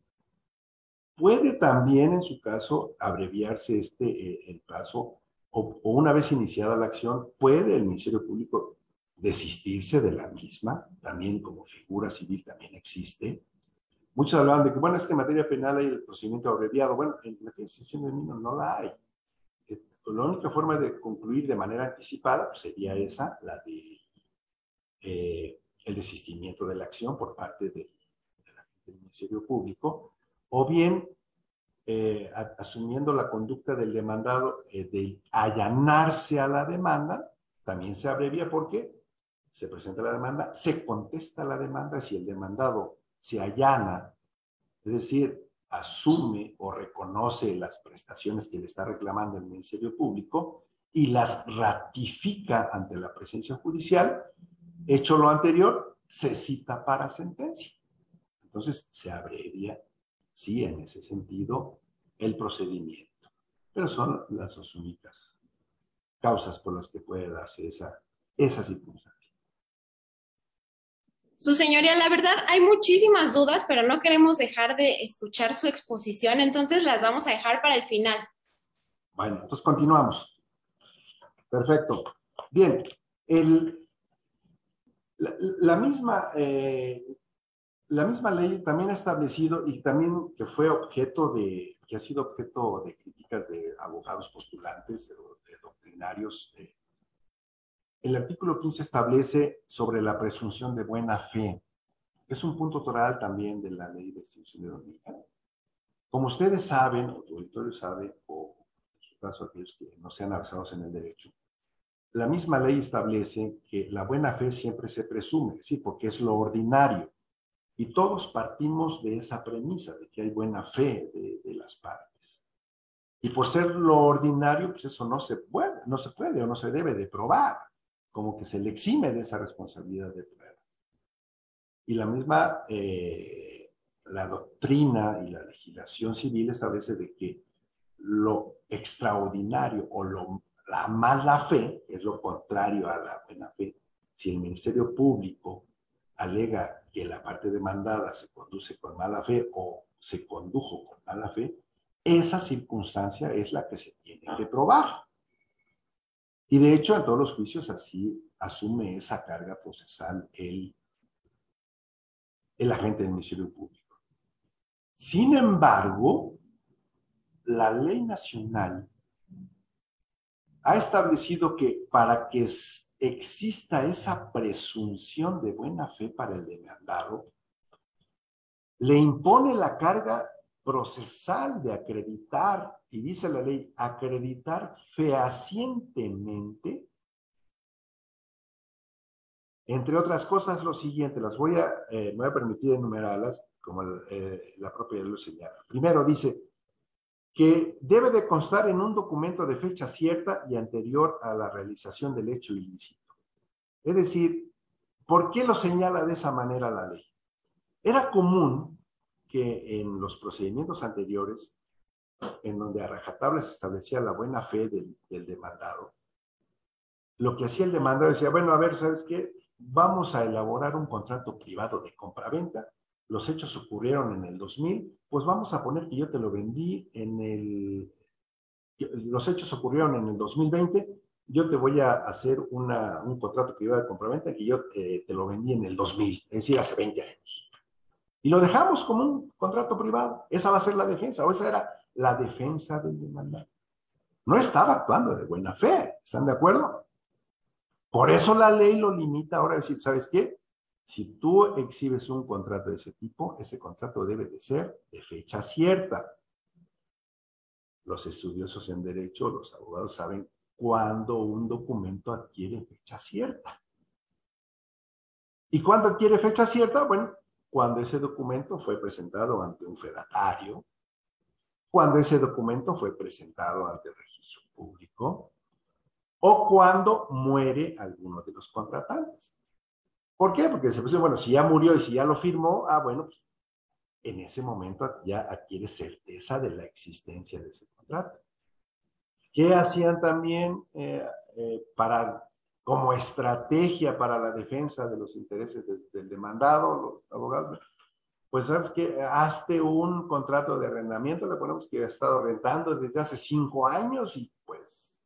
Puede también, en su caso, abreviarse el plazo o una vez iniciada la acción, puede el Ministerio Público desistirse de la misma, también como figura civil también existe. Muchos hablaban de que, bueno, es que en materia penal hay el procedimiento abreviado. Bueno, en la extinción de dominio no la hay. La única forma de concluir de manera anticipada pues, sería esa, la de el desistimiento de la acción por parte del Ministerio Público, o bien asumiendo la conducta del demandado de allanarse a la demanda, también se abrevia porque se presenta la demanda, se contesta la demanda si el demandado se allana, es decir, asume o reconoce las prestaciones que le está reclamando el Ministerio Público y las ratifica ante la presencia judicial. Hecho lo anterior, se cita para sentencia. Entonces, se abrevia, sí, en ese sentido, el procedimiento. Pero son las dos únicas causas por las que puede darse esa circunstancia. Su señoría, la verdad, hay muchísimas dudas, pero no queremos dejar de escuchar su exposición, entonces las vamos a dejar para el final. Bueno, entonces continuamos. Perfecto. Bien, la misma ley también ha establecido y también que ha sido objeto de críticas de abogados postulantes, de doctrinarios. El artículo 15 establece sobre la presunción de buena fe. Es un punto toral también de la ley de extinción de dominio. Como ustedes saben, o tu auditorio sabe, o en su caso aquellos que no sean avanzados en el derecho, la misma ley establece que la buena fe siempre se presume, sí, porque es lo ordinario. Y todos partimos de esa premisa, de que hay buena fe de las partes. Y por ser lo ordinario, pues eso no se puede o no se debe de probar, como que se le exime de esa responsabilidad de prueba. Y la misma, la doctrina y la legislación civil establece de que lo extraordinario o la mala fe, es lo contrario a la buena fe. Si el Ministerio Público alega que la parte demandada se conduce con mala fe o se condujo con mala fe, esa circunstancia es la que se tiene que probar. Y de hecho, en todos los juicios así asume esa carga procesal el agente del Ministerio Público. Sin embargo, la ley nacional ha establecido que para que exista esa presunción de buena fe para el demandado, le impone la carga procesal de acreditar, y dice la ley, acreditar fehacientemente, entre otras cosas, lo siguiente, me voy a permitir enumerarlas, como la propia ley lo señala. Primero dice que debe de constar en un documento de fecha cierta y anterior a la realización del hecho ilícito. Es decir, ¿por qué lo señala de esa manera la ley? Era común que en los procedimientos anteriores, en donde a rajatabla se establecía la buena fe del demandado, lo que hacía el demandado decía, bueno, a ver, ¿sabes qué? vamos a elaborar un contrato privado de compraventa, los hechos ocurrieron en el 2000, pues vamos a poner que yo te lo vendí los hechos ocurrieron en el 2020, yo te voy a hacer un contrato privado de compraventa que yo te lo vendí en el 2000, es decir, hace 20 años. Y lo dejamos como un contrato privado. Esa va a ser la defensa, o esa era la defensa del demandado. No estaba actuando de buena fe, ¿están de acuerdo? Por eso la ley lo limita ahora a decir, ¿sabes qué? Si tú exhibes un contrato de ese tipo, ese contrato debe de ser de fecha cierta. Los estudiosos en derecho, los abogados saben cuándo un documento adquiere fecha cierta. ¿Y cuándo adquiere fecha cierta? Bueno, cuando ese documento fue presentado ante un fedatario, cuando ese documento fue presentado ante el registro público, o cuando muere alguno de los contratantes. ¿Por qué? Porque se puso, bueno, si ya murió y si ya lo firmó, bueno, pues, en ese momento ya adquiere certeza de la existencia de ese contrato. ¿Qué hacían también como estrategia para la defensa de los intereses del demandado, los abogados? Pues, ¿sabes qué? Hazte un contrato de arrendamiento, le ponemos que ha estado rentando desde hace 5 años y pues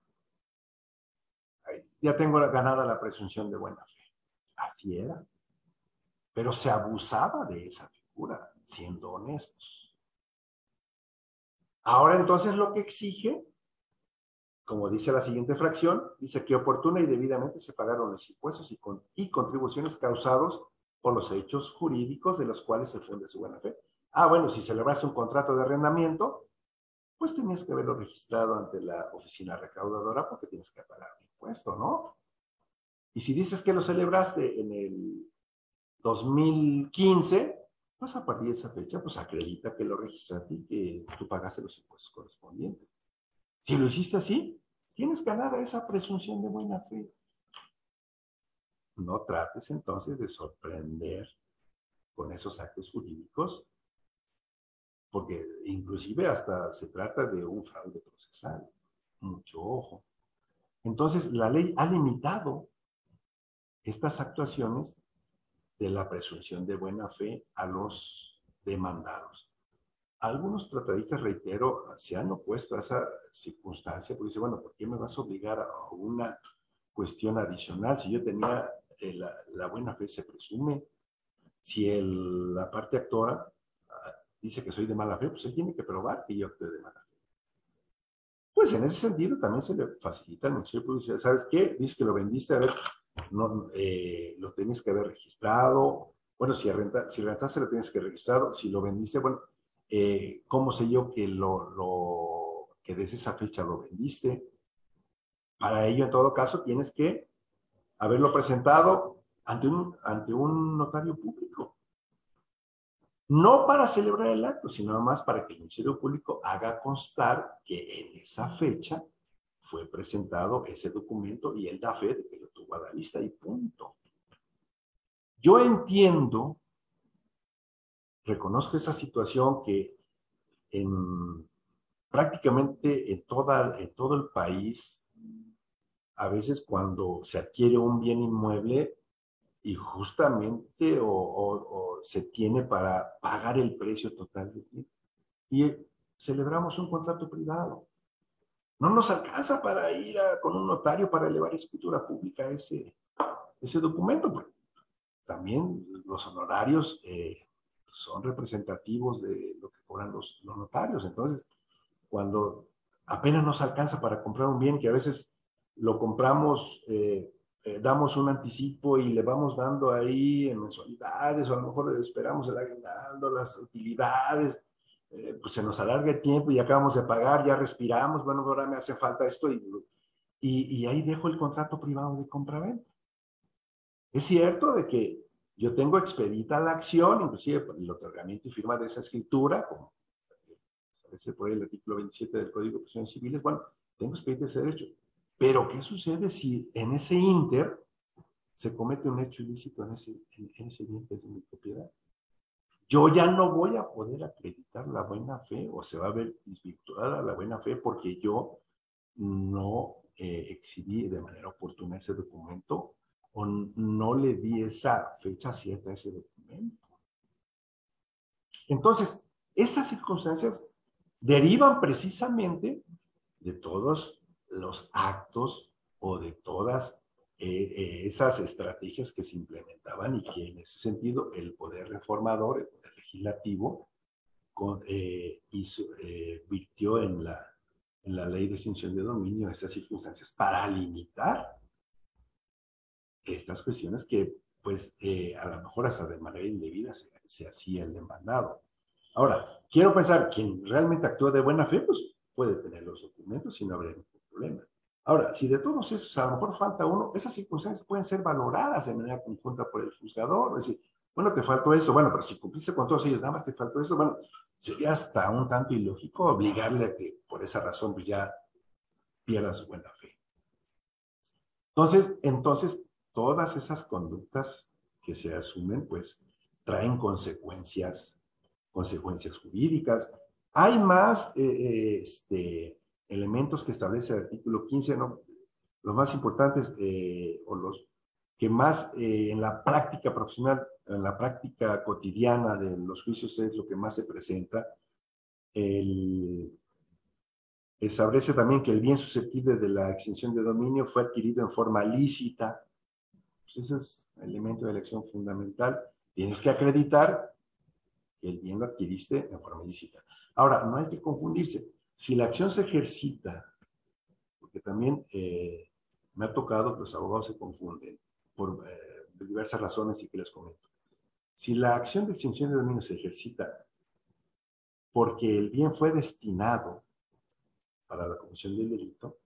ya tengo ganada la presunción de buena fe. Así era. Pero se abusaba de esa figura, siendo honestos. Ahora entonces lo que exige, como dice la siguiente fracción, dice que oportuna y debidamente se pagaron los impuestos y contribuciones causados por los hechos jurídicos de los cuales se funde su buena fe. Bueno, si celebraste un contrato de arrendamiento, pues tenías que haberlo registrado ante la oficina recaudadora porque tienes que pagar un impuesto, ¿no? Y si dices que lo celebraste en el 2015, pues a partir de esa fecha, pues acredita que lo registraste y que tú pagaste los impuestos correspondientes. Si lo hiciste así, tienes ganada esa presunción de buena fe. No trates entonces de sorprender con esos actos jurídicos, porque inclusive hasta se trata de un fraude procesal. Mucho ojo. Entonces, la ley ha limitado estas actuaciones de la presunción de buena fe a los demandados. Algunos tratadistas, reitero, se han opuesto a esa circunstancia porque dicen, bueno, ¿por qué me vas a obligar a una cuestión adicional? Si yo tenía la buena fe, se presume. Si la parte actora dice que soy de mala fe, pues él tiene que probar que yo actué de mala fe. Pues en ese sentido también se le facilita al Ministerio Público. ¿Sabes qué? Dices que lo vendiste, a ver, no, lo tienes que haber registrado. Bueno, si rentaste lo tienes que haber registrado. Si lo vendiste, bueno, ¿cómo sé yo que que desde esa fecha lo vendiste? Para ello, en todo caso, tienes que haberlo presentado ante un notario público. No para celebrar el acto, sino más para que el Ministerio Público haga constar que en esa fecha fue presentado ese documento y él da fe de que lo tuvo a la vista y punto. Yo entiendo, reconozco esa situación que prácticamente en todo el país, a veces cuando se adquiere un bien inmueble y justamente o se tiene para pagar el precio total del bien, y celebramos un contrato privado. No nos alcanza para ir con un notario para elevar escritura pública ese documento. Pues, también los honorarios son representativos de lo que cobran los notarios. Entonces, cuando apenas nos alcanza para comprar un bien que a veces lo compramos, damos un anticipo y le vamos dando ahí en mensualidades, o a lo mejor esperamos el aguinaldo, las utilidades, pues se nos alarga el tiempo y acabamos de pagar, ya respiramos, bueno, ahora me hace falta esto y ahí dejo el contrato privado de compraventa. Es cierto de que yo tengo expedita la acción, inclusive el otorgamiento y firma de esa escritura, como establece por ahí el artículo 27 del Código de Procedimientos Civiles, bueno, tengo expedita ese derecho. Pero, ¿qué sucede si en ese ínter se comete un hecho ilícito en ese bien que es de mi propiedad? Yo ya no voy a poder acreditar la buena fe o se va a ver desvirtuada la buena fe porque yo no exhibí de manera oportuna ese documento o no le di esa fecha cierta a ese documento. Entonces, estas circunstancias derivan precisamente de todos los actos o de todas esas estrategias que se implementaban y que en ese sentido el poder reformador, el poder legislativo, virtió en la ley de extinción de dominio estas circunstancias para limitar estas cuestiones que, pues, a lo mejor hasta de manera indebida se hacía el demandado. Ahora, quiero pensar, quien realmente actúa de buena fe, pues puede tener los documentos y no habría ningún problema. Ahora, si de todos esos a lo mejor falta uno, esas circunstancias pueden ser valoradas de manera conjunta por el juzgador. Es decir, bueno, te faltó eso, bueno, pero si cumpliste con todos ellos, nada más te faltó eso, bueno, sería hasta un tanto ilógico obligarle a que por esa razón pues ya pierda su buena fe. Entonces, todas esas conductas que se asumen, pues, traen consecuencias jurídicas. Hay más elementos que establece el artículo 15, ¿no? Los más importantes o los que más en la práctica profesional, en la práctica cotidiana de los juicios es lo que más se presenta. Establece también que el bien susceptible de la extinción de dominio fue adquirido en forma lícita. Pues ese es el elemento de la acción fundamental. Tienes que acreditar que el bien lo adquiriste en forma ilícita. Ahora, no hay que confundirse. Si la acción se ejercita, porque también me ha tocado que los abogados se confunden por diversas razones y que les comento. Si la acción de extinción de dominio se ejercita porque el bien fue destinado para la comisión del delito,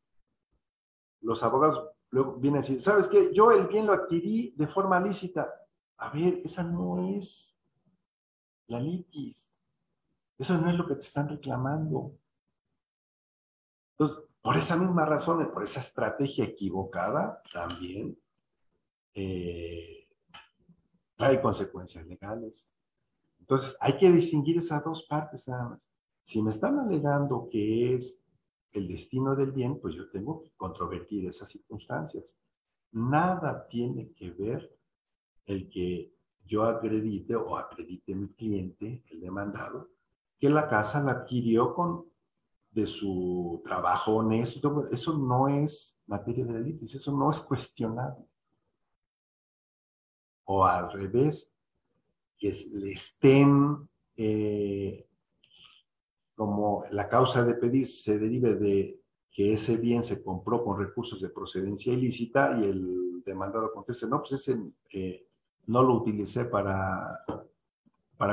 los abogados luego vienen a decir, ¿sabes qué? Yo el bien lo adquirí de forma lícita. A ver, esa no es la litis. Eso no es lo que te están reclamando. Entonces, por esa misma razón, por esa estrategia equivocada, también trae consecuencias legales. Entonces, hay que distinguir esas dos partes nada más. Si me están alegando que es el destino del bien, pues yo tengo que controvertir esas circunstancias. Nada tiene que ver el que yo acredite o acredite mi cliente, el demandado, que la casa la adquirió de su trabajo honesto. Eso no es materia de delitos, eso no es cuestionable. O al revés, que le estén como la causa de pedir se derive de que ese bien se compró con recursos de procedencia ilícita y el demandado conteste, no, pues ese no lo utilicé para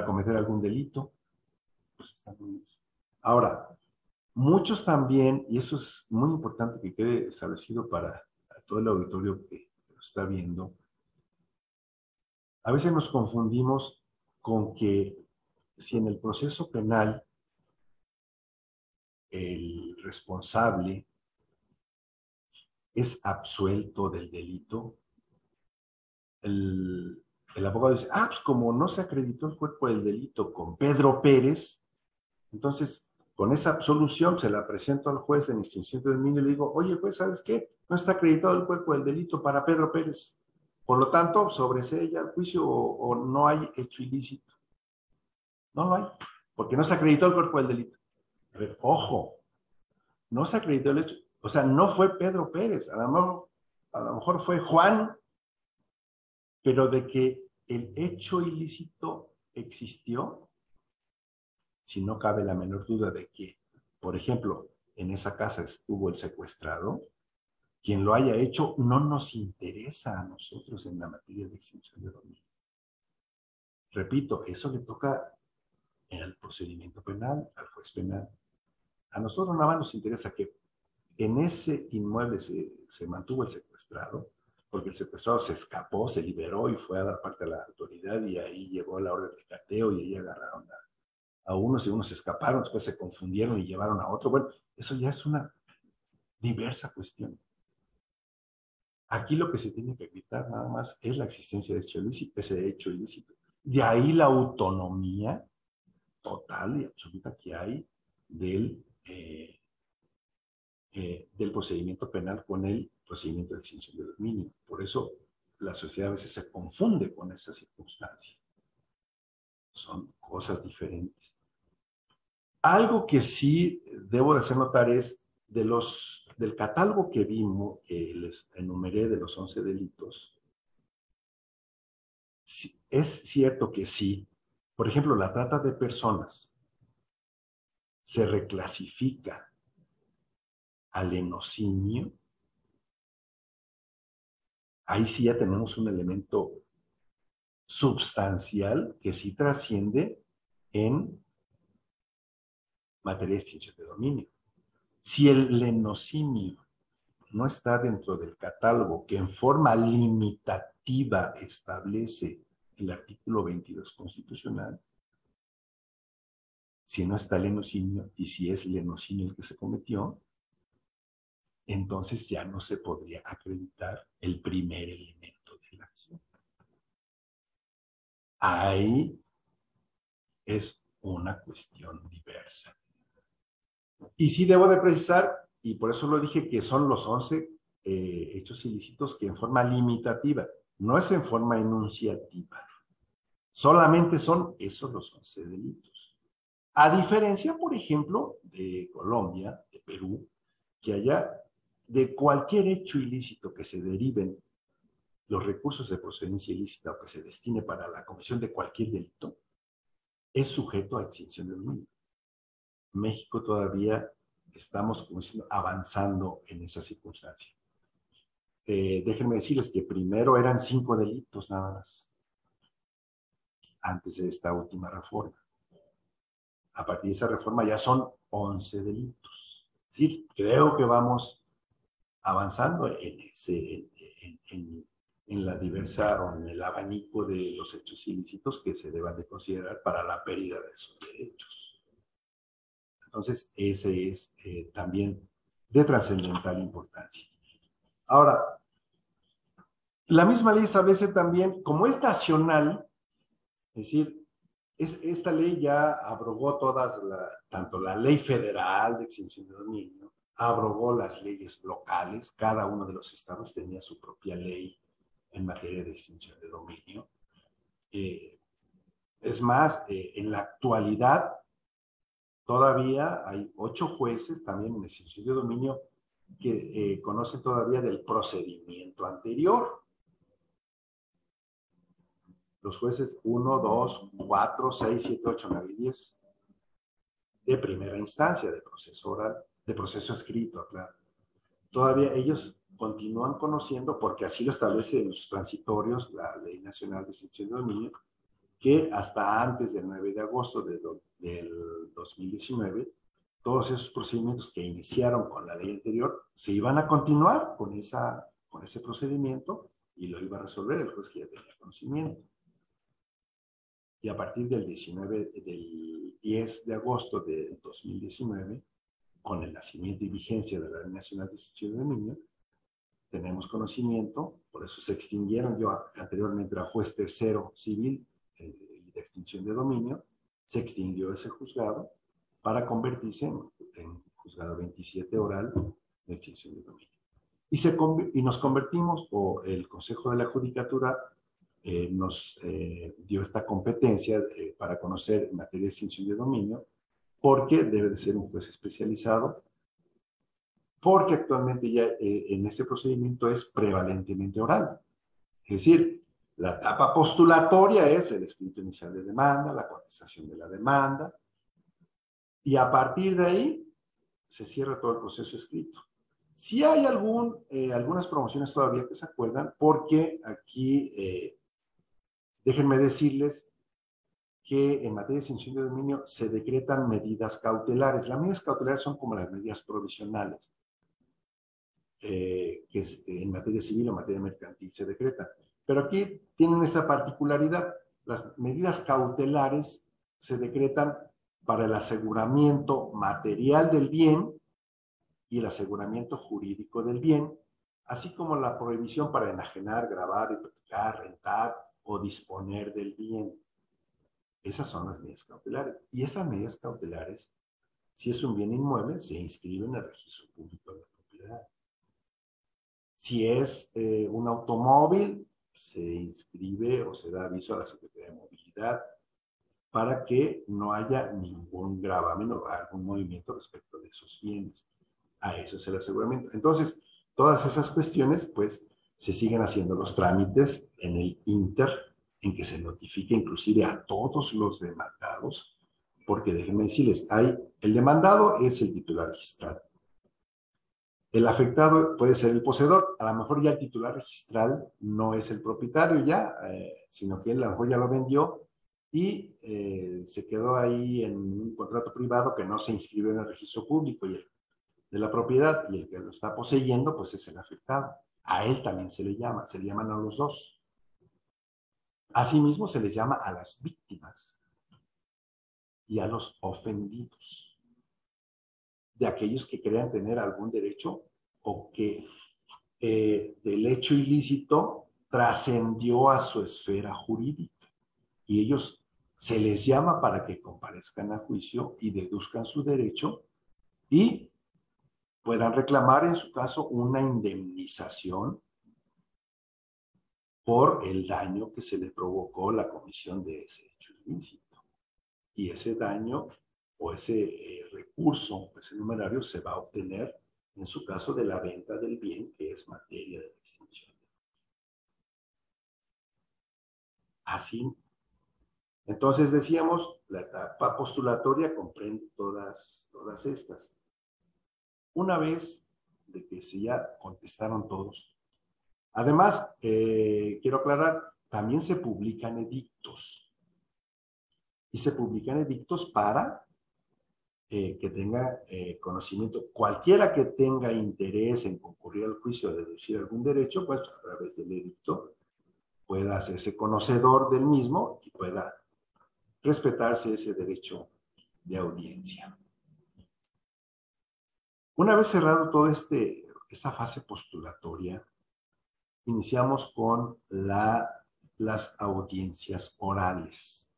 cometer algún delito. Pues, ahora, muchos también, y eso es muy importante que quede establecido para todo el auditorio que lo está viendo, a veces nos confundimos con que si en el proceso penal el responsable es absuelto del delito, el abogado dice, pues como no se acreditó el cuerpo del delito con Pedro Pérez, entonces con esa absolución se la presento al juez en extinción de dominio y le digo, oye juez, ¿sabes qué? No está acreditado el cuerpo del delito para Pedro Pérez. Por lo tanto, sobresella el juicio o no hay hecho ilícito. No lo hay, porque no se acreditó el cuerpo del delito. A ver, ojo, no se acreditó el hecho, o sea, no fue Pedro Pérez, a lo mejor fue Juan, pero de que el hecho ilícito existió, si no cabe la menor duda de que, por ejemplo, en esa casa estuvo el secuestrado, quien lo haya hecho no nos interesa a nosotros en la materia de extinción de dominio. Repito, eso le toca en el procedimiento penal, al juez penal. A nosotros nada más nos interesa que en ese inmueble se mantuvo el secuestrado, porque el secuestrado se escapó, se liberó y fue a dar parte a la autoridad y ahí llegó la orden de cateo y ahí agarraron a unos y unos se escaparon, después se confundieron y llevaron a otro. Bueno, eso ya es una diversa cuestión. Aquí lo que se tiene que evitar nada más es la existencia de ese hecho ilícito. De ahí la autonomía total y absoluta que hay del procedimiento penal con el procedimiento de extinción de dominio. Por eso la sociedad a veces se confunde con esa circunstancia. Son cosas diferentes. Algo que sí debo de hacer notar es del catálogo que vimos, que les enumeré de los 11 delitos, es cierto que sí. Por ejemplo, la trata de personas se reclasifica al lenocinio. Ahí sí ya tenemos un elemento substancial que sí trasciende en materia de extinción de dominio. Si el lenocinio no está dentro del catálogo que en forma limitativa establece el artículo 22 constitucional, si no está el lenocinio y si es el lenocinio el que se cometió, entonces ya no se podría acreditar el primer elemento de la acción. Ahí es una cuestión diversa. Y sí debo de precisar, y por eso lo dije, que son los 11 hechos ilícitos que en forma limitativa, no es en forma enunciativa. Solamente son esos los 11 delitos. A diferencia, por ejemplo, de Colombia, de Perú, que allá de cualquier hecho ilícito que se deriven los recursos de procedencia ilícita o que se destine para la comisión de cualquier delito, es sujeto a extinción de dominio. México todavía estamos, como diciendo, avanzando en esa circunstancia. Déjenme decirles que primero eran 5 delitos nada más, antes de esta última reforma. A partir de esa reforma ya son 11 delitos. Es decir, creo que vamos avanzando en la diversa o en el abanico de los hechos ilícitos que se deban de considerar para la pérdida de esos derechos. Entonces, ese es también de trascendental importancia. Ahora, la misma ley establece también, como es nacional, es decir, esta ley ya abrogó tanto la ley federal de extinción de dominio, abrogó las leyes locales, cada uno de los estados tenía su propia ley en materia de extinción de dominio. Es más, en la actualidad, todavía hay 8 jueces también en extinción de dominio que conocen todavía del procedimiento anterior. Los jueces 1, 2, 4, 6, 7, 8, 9 y 10 de primera instancia, de proceso oral, de proceso escrito, claro. Todavía ellos continúan conociendo, porque así lo establece en los transitorios la Ley Nacional de Extinción de Dominio, que hasta antes del 9 de agosto del 2019, todos esos procedimientos que iniciaron con la ley anterior se iban a continuar con ese procedimiento y lo iba a resolver el juez que ya tenía conocimiento. Y a partir del 10 de agosto de 2019, con el nacimiento y vigencia de la Ley Nacional de Extinción de Dominio, tenemos conocimiento, por eso se extinguieron, yo anteriormente era juez tercero civil de extinción de dominio, se extinguió ese juzgado para convertirse en juzgado 27 oral de extinción de dominio. Y nos convertimos, o el Consejo de la Judicatura nos dio esta competencia para conocer en materia de extinción de dominio, porque debe de ser un juez especializado, porque actualmente ya en este procedimiento es prevalentemente oral. Es decir, la etapa postulatoria es el escrito inicial de demanda, la contestación de la demanda, y a partir de ahí se cierra todo el proceso escrito. Sí hay algunas promociones todavía que se acuerdan, porque aquí, déjenme decirles que en materia de extinción de dominio se decretan medidas cautelares. Las medidas cautelares son como las medidas provisionales, que en materia civil o materia mercantil se decretan. Pero aquí tienen esa particularidad. Las medidas cautelares se decretan para el aseguramiento material del bien y el aseguramiento jurídico del bien, así como la prohibición para enajenar, gravar, hipotecar, rentar o disponer del bien. Esas son las medidas cautelares. Y esas medidas cautelares, si es un bien inmueble, se inscribe en el registro público de la propiedad. Si es un automóvil, se inscribe o se da aviso a la Secretaría de Movilidad para que no haya ningún gravamen o algún movimiento respecto de esos bienes. A eso es el aseguramiento. Entonces, todas esas cuestiones, pues, se siguen haciendo los trámites en el Inter, en que se notifique inclusive a todos los demandados, porque déjenme decirles, el demandado es el titular registral. El afectado puede ser el poseedor. A lo mejor ya el titular registral no es el propietario ya, sino que él a lo mejor ya lo vendió y se quedó ahí en un contrato privado que no se inscribió en el registro público de la propiedad, y el que lo está poseyendo pues es el afectado. A él también se le llaman a los dos. Asimismo se les llama a las víctimas y a los ofendidos, de aquellos que crean tener algún derecho o que del hecho ilícito trascendió a su esfera jurídica, y ellos se les llama para que comparezcan a juicio y deduzcan su derecho y puedan reclamar en su caso una indemnización por el daño que se le provocó la comisión de ese hecho ilícito. Y ese daño o ese recurso, ese numerario, se va a obtener en su caso de la venta del bien, que es materia de extinción. Así. Entonces decíamos, la etapa postulatoria comprende todas estas. Una vez de que se ya contestaron todos. Además, quiero aclarar, también se publican edictos. Y se publican edictos para que tenga conocimiento. Cualquiera que tenga interés en concurrir al juicio o deducir algún derecho, pues a través del edicto pueda hacerse conocedor del mismo y pueda respetarse ese derecho de audiencia. Una vez cerrado toda esta fase postulatoria, iniciamos con las audiencias orales.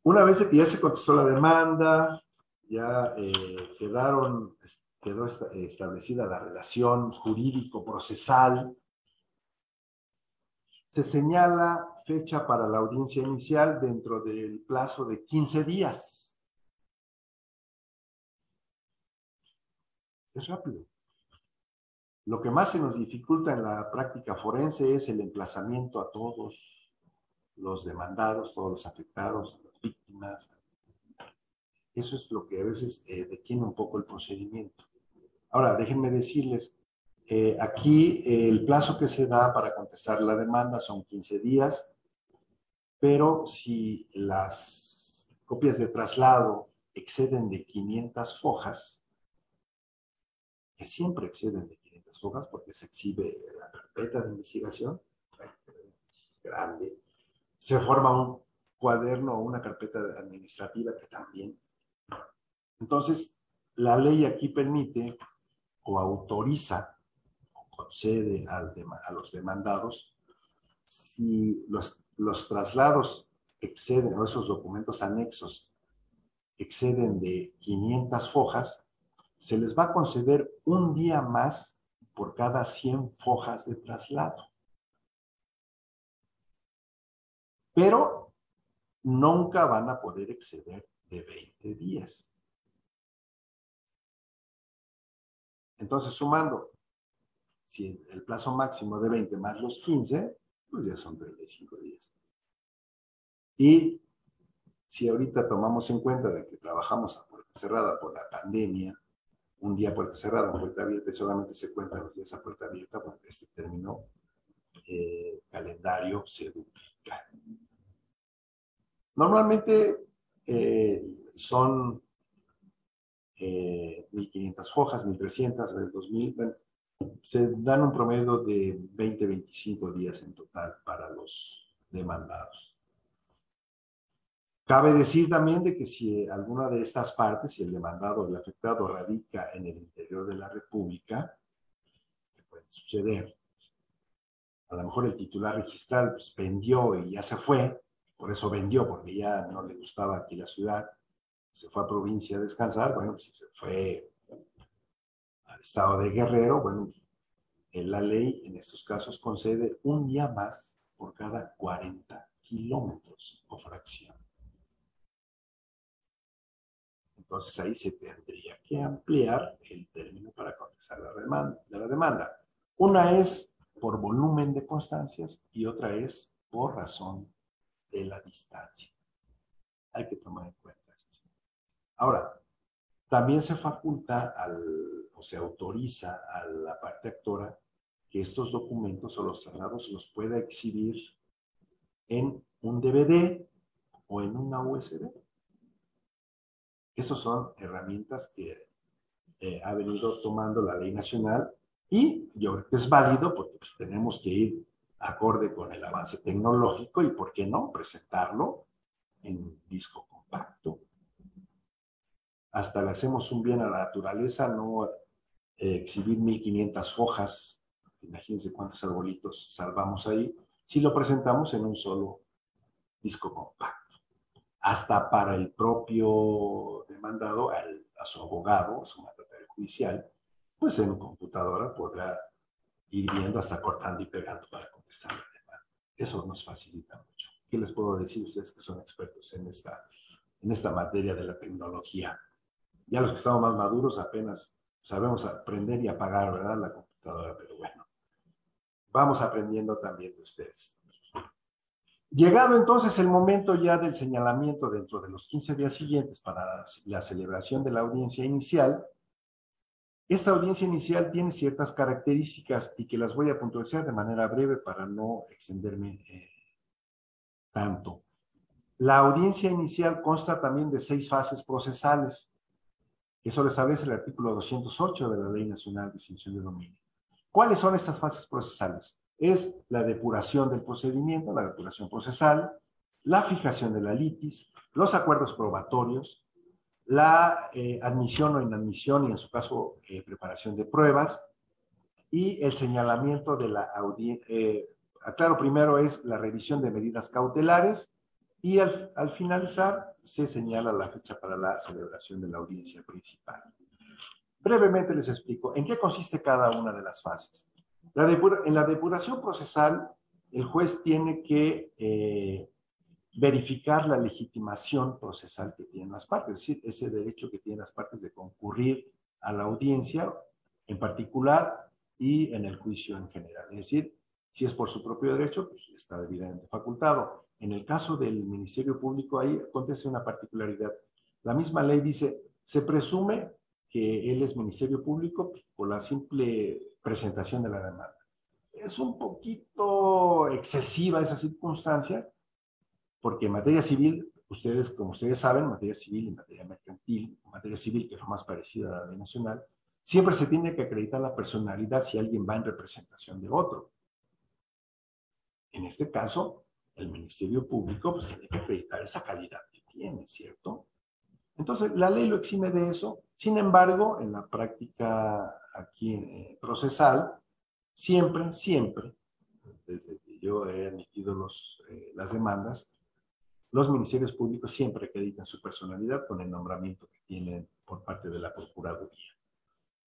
Una vez que ya se contestó la demanda, ya quedó establecida la relación jurídico-procesal, se señala fecha para la audiencia inicial dentro del plazo de 15 días. Es rápido. Lo que más se nos dificulta en la práctica forense es el emplazamiento a todos los demandados, todos los afectados, las víctimas. Eso es lo que a veces detiene un poco el procedimiento. Ahora, déjenme decirles, aquí el plazo que se da para contestar la demanda son 15 días, pero si las copias de traslado exceden de 500 hojas, que siempre exceden de 500 hojas porque se exhibe la carpeta de investigación, grande, se forma un cuaderno o una carpeta administrativa que también. Entonces, la ley aquí permite o autoriza o concede a los demandados, si los traslados exceden, o esos documentos anexos exceden de 500 hojas, se les va a conceder un día más por cada 100 hojas de traslado. Pero nunca van a poder exceder de 20 días. Entonces, sumando, si el plazo máximo de 20 más los 15, pues ya son 35 días. Y si ahorita tomamos en cuenta de que trabajamos a puerta cerrada por la pandemia, un día puerta cerrada, puerta abierta, y solamente se cuentan los días a puerta abierta, porque este término calendario se duplica. Normalmente son 1.500 hojas, 1.300, 2.000, bueno, se dan un promedio de 20-25 días en total para los demandados. Cabe decir también de que si alguna de estas partes, si el demandado o el afectado radica en el interior de la República, que puede suceder, a lo mejor el titular registral pues, vendió y ya se fue, por eso vendió, porque ya no le gustaba aquí la ciudad, se fue a provincia a descansar, bueno, si se fue al estado de Guerrero, bueno, la ley en estos casos concede un día más por cada 40 kilómetros o fracción. Entonces ahí se tendría que ampliar el término para contestar la demanda. Una es por volumen de constancias y otra es por razón de la distancia. Hay que tomar en cuenta eso. Ahora, también se faculta o se autoriza a la parte actora que estos documentos o los traslados los pueda exhibir en un DVD o en una USB. Esas son herramientas que ha venido tomando la ley nacional y yo creo que es válido porque pues, tenemos que ir acorde con el avance tecnológico y, ¿por qué no?, presentarlo en disco compacto. Hasta le hacemos un bien a la naturaleza, no exhibir 1500 hojas, imagínense cuántos arbolitos salvamos ahí, si lo presentamos en un solo disco compacto. Hasta para el propio demandado, a su abogado, a su mandatario judicial, pues en computadora podrá ir viendo hasta cortando y pegando para contestar la demanda. Eso nos facilita mucho. ¿Qué les puedo decir a ustedes que son expertos en esta materia de la tecnología? Ya los que estamos más maduros apenas sabemos aprender y apagar, ¿verdad?, la computadora, pero bueno, vamos aprendiendo también de ustedes. Llegado entonces el momento ya del señalamiento dentro de los 15 días siguientes para la celebración de la audiencia inicial, esta audiencia inicial tiene ciertas características y que las voy a puntualizar de manera breve para no extenderme tanto. La audiencia inicial consta también de 6 fases procesales. Eso lo establece el artículo 208 de la Ley Nacional de Extinción de Dominio. ¿Cuáles son estas fases procesales? Es la depuración del procedimiento, la depuración procesal, la fijación de la litis, los acuerdos probatorios, la admisión o inadmisión y en su caso preparación de pruebas y el señalamiento de la audiencia. Aclaro, primero es la revisión de medidas cautelares y al finalizar se señala la fecha para la celebración de la audiencia principal. Brevemente les explico en qué consiste cada una de las fases. En la depuración procesal, el juez tiene que verificar la legitimación procesal que tienen las partes, es decir, ese derecho que tienen las partes de concurrir a la audiencia en particular y en el juicio en general. Es decir, si es por su propio derecho, pues está debidamente facultado. En el caso del Ministerio Público, ahí acontece una particularidad. La misma ley dice, se presume que él es Ministerio Público por la simple presentación de la demanda. Es un poquito excesiva esa circunstancia, porque en materia civil, como ustedes saben, en materia civil y en materia mercantil, en materia civil, que es lo más parecido a la ley nacional, siempre se tiene que acreditar la personalidad si alguien va en representación de otro. En este caso, el Ministerio Público pues, tiene que acreditar esa calidad que tiene, ¿cierto? Entonces, la ley lo exime de eso. Sin embargo, en la práctica aquí procesal, siempre, desde que yo he admitido las demandas, los ministerios públicos siempre acreditan su personalidad con el nombramiento que tienen por parte de la Procuraduría.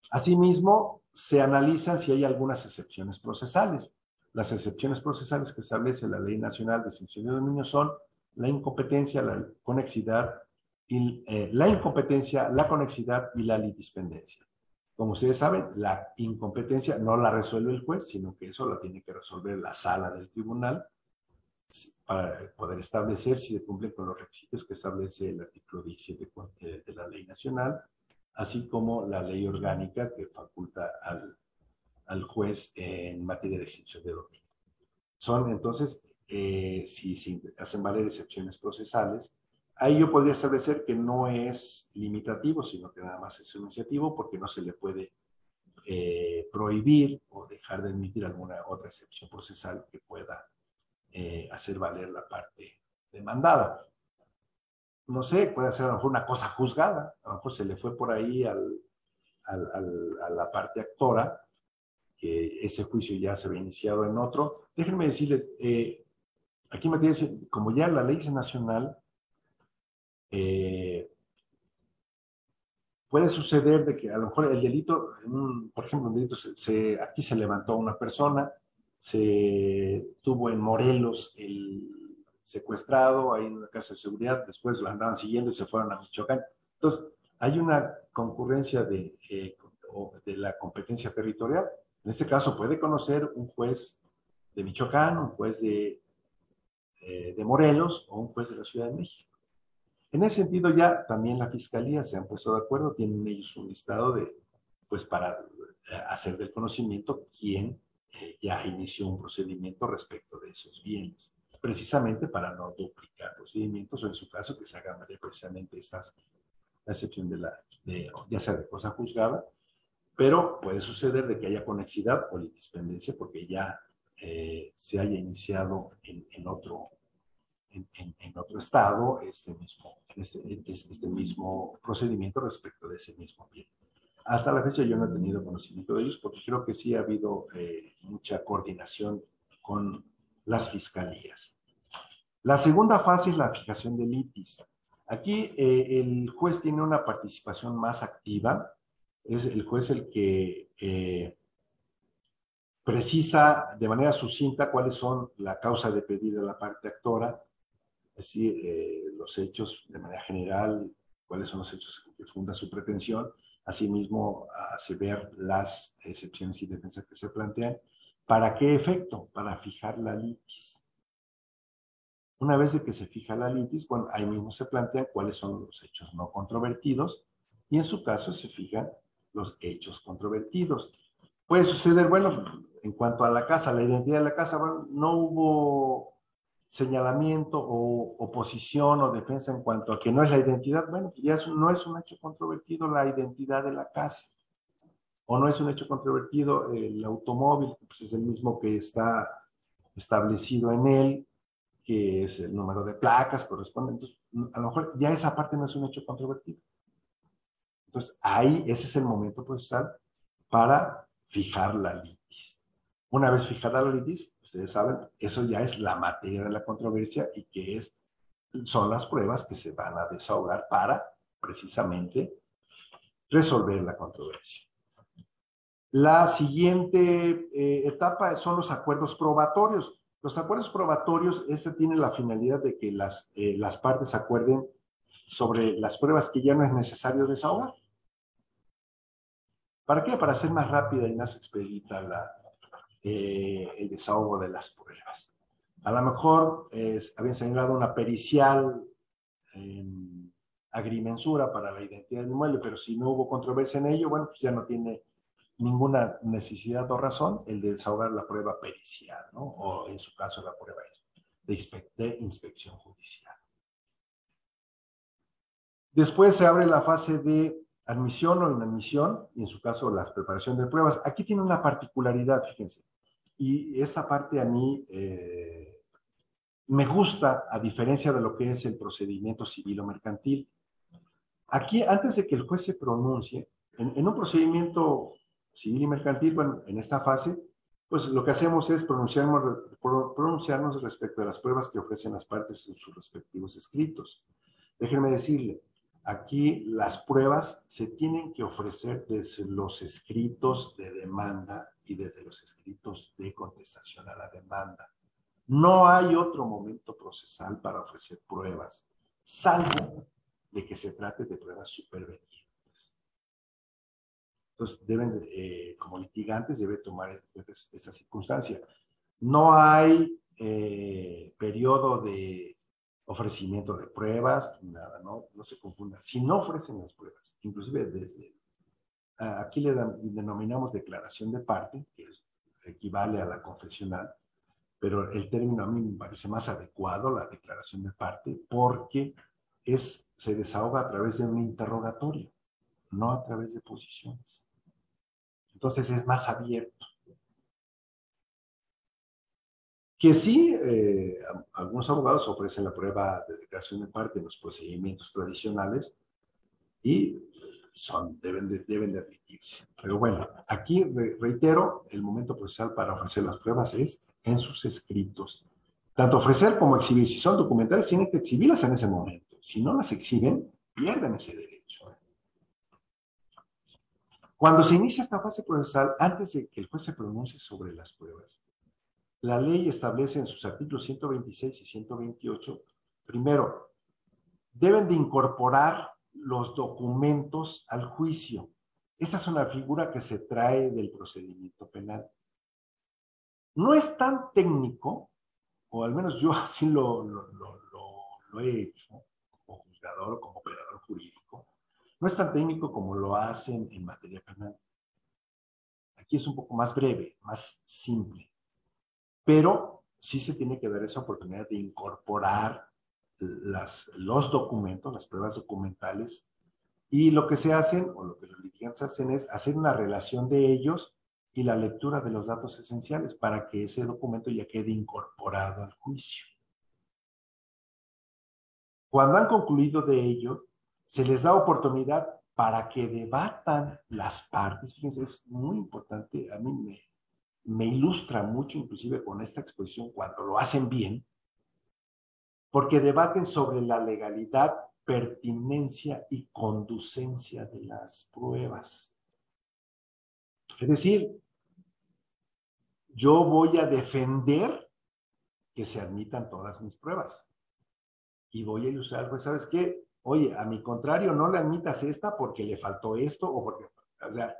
Asimismo, se analizan si hay algunas excepciones procesales. Las excepciones procesales que establece la Ley Nacional de Extinción de Dominio son la incompetencia, la conexidad, la conexidad y la litispendencia. Como ustedes saben, la incompetencia no la resuelve el juez, sino que eso la tiene que resolver la sala del tribunal para poder establecer si se cumplen con los requisitos que establece el artículo 17 de la Ley Nacional, así como la ley orgánica que faculta al juez en materia de extinción de dominio. Son entonces, si se hacen valer excepciones procesales, ahí yo podría establecer que no es limitativo, sino que nada más es enunciativo, porque no se le puede prohibir o dejar de admitir alguna otra excepción procesal que pueda hacer valer la parte demandada. No sé, puede ser a lo mejor una cosa juzgada, a lo mejor se le fue por ahí a la parte actora, que ese juicio ya se había iniciado en otro. Déjenme decirles, aquí me dice, como ya la ley nacional puede suceder de que a lo mejor el delito, por ejemplo, un delito aquí se levantó una persona, se tuvo en Morelos el secuestrado, ahí en una casa de seguridad, después lo andaban siguiendo y se fueron a Michoacán. Entonces, hay una concurrencia de la competencia territorial. En este caso puede conocer un juez de Michoacán, un juez de Morelos o un juez de la Ciudad de México. En ese sentido ya también la Fiscalía se han puesto de acuerdo, tienen ellos un listado pues para hacer del conocimiento quién ya inició un procedimiento respecto de esos bienes, precisamente para no duplicar procedimientos o en su caso que se haga precisamente la excepción ya sea de cosa juzgada, pero puede suceder de que haya conexidad o litispendencia porque ya se haya iniciado en otro estado este mismo procedimiento respecto de ese mismo bien. Hasta la fecha yo no he tenido conocimiento de ellos porque creo que sí ha habido mucha coordinación con las fiscalías. La segunda fase es la fijación de litis. Aquí el juez tiene una participación más activa. Es el juez el que precisa de manera sucinta cuáles son la causa de pedido de la parte actora, es decir, los hechos de manera general, cuáles son los hechos que funda su pretensión, asimismo hace ver las excepciones y defensas que se plantean. ¿Para qué efecto? Para fijar la litis. Una vez de que se fija la litis, bueno, ahí mismo se plantean cuáles son los hechos no controvertidos y en su caso se fijan los hechos controvertidos. Puede suceder, bueno, en cuanto a la casa, la identidad de la casa, bueno, no hubo señalamiento o oposición o defensa en cuanto a que no es la identidad, bueno, ya no es un hecho controvertido la identidad de la casa. O no es un hecho controvertido el automóvil, pues es el mismo que está establecido en él, que es el número de placas correspondientes. A lo mejor ya esa parte no es un hecho controvertido. Entonces, ahí ese es el momento procesal para fijar la litis. Una vez fijada la litis, ustedes saben, eso ya es la materia de la controversia y que son las pruebas que se van a desahogar para, precisamente, resolver la controversia. La siguiente etapa son los acuerdos probatorios. Los acuerdos probatorios, tiene la finalidad de que las partes acuerden sobre las pruebas que ya no es necesario desahogar. ¿Para qué? Para hacer más rápida y más expedita el desahogo de las pruebas. A lo mejor habían señalado una pericial agrimensura para la identidad del inmueble, pero si no hubo controversia en ello, bueno, pues ya no tiene ninguna necesidad o razón el de desahogar la prueba pericial, ¿no? O en su caso la prueba de inspección judicial. Después se abre la fase de admisión o inadmisión, y en su caso la preparación de pruebas. Aquí tiene una particularidad, fíjense, y esta parte a mí me gusta, a diferencia de lo que es el procedimiento civil o mercantil. Aquí, antes de que el juez se pronuncie, en un procedimiento civil y mercantil, bueno, en esta fase, pues lo que hacemos es pronunciarnos respecto de las pruebas que ofrecen las partes en sus respectivos escritos. Déjenme decirle, aquí las pruebas se tienen que ofrecer desde los escritos de demanda y desde los escritos de contestación a la demanda. No hay otro momento procesal para ofrecer pruebas, salvo de que se trate de pruebas supervenientes. Entonces, como litigantes, debe tomar esa circunstancia. No hay periodo de ofrecimiento de pruebas, nada, no se confunda. Si no ofrecen las pruebas, inclusive aquí le denominamos declaración de parte, que equivale a la confesional, pero el término a mí me parece más adecuado, la declaración de parte, porque se desahoga a través de un interrogatorio, no a través de posiciones. Entonces es más abierto. Que sí, algunos abogados ofrecen la prueba de declaración de parte en los procedimientos tradicionales y deben de admitirse. Pero bueno, aquí reitero, el momento procesal para ofrecer las pruebas es en sus escritos. Tanto ofrecer como exhibir. Si son documentales, tienen que exhibirlas en ese momento. Si no las exhiben, pierden ese derecho. Cuando se inicia esta fase procesal, antes de que el juez se pronuncie sobre las pruebas, la ley establece en sus artículos 126 y 128, primero, deben de incorporar los documentos al juicio. Esta es una figura que se trae del procedimiento penal. No es tan técnico, o al menos yo así lo he hecho, como juzgador o como operador jurídico, no es tan técnico como lo hacen en materia penal. Aquí es un poco más breve, más simple. Pero sí se tiene que dar esa oportunidad de incorporar los documentos, las pruebas documentales, y lo que se hacen, o lo que los litigantes hacen, es hacer una relación de ellos y la lectura de los datos esenciales para que ese documento ya quede incorporado al juicio. Cuando han concluido de ello, se les da oportunidad para que debatan las partes. Fíjense, es muy importante, a mí me ilustra mucho, inclusive con esta exposición, cuando lo hacen bien, porque debaten sobre la legalidad, pertinencia y conducencia de las pruebas. Es decir, yo voy a defender que se admitan todas mis pruebas. Y voy a ilustrar al juez, ¿sabes qué? Oye, a mi contrario, no le admitas esta porque le faltó esto, o porque, o sea,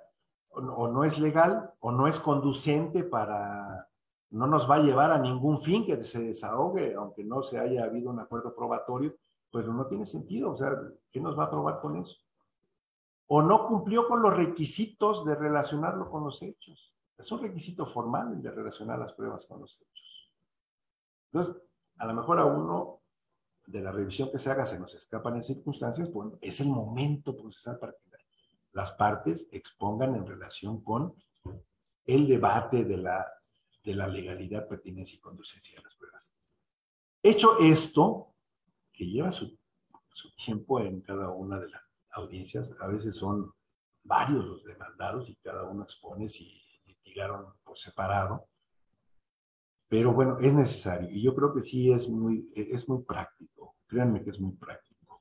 o no es legal, o no es conducente para, no nos va a llevar a ningún fin que se desahogue, aunque no se haya habido un acuerdo probatorio, pues no tiene sentido, o sea, ¿qué nos va a probar con eso? O no cumplió con los requisitos de relacionarlo con los hechos. Es un requisito formal el de relacionar las pruebas con los hechos. Entonces, a lo mejor a uno de la revisión que se haga se nos escapan en circunstancias, bueno, es el momento procesal para que las partes expongan en relación con el debate de la legalidad, pertinencia y conducencia de las pruebas. Hecho esto, que lleva su tiempo en cada una de las audiencias, a veces son varios los demandados y cada uno expone si litigaron por separado, pero bueno, es necesario y yo creo que sí es muy práctico, créanme que es muy práctico.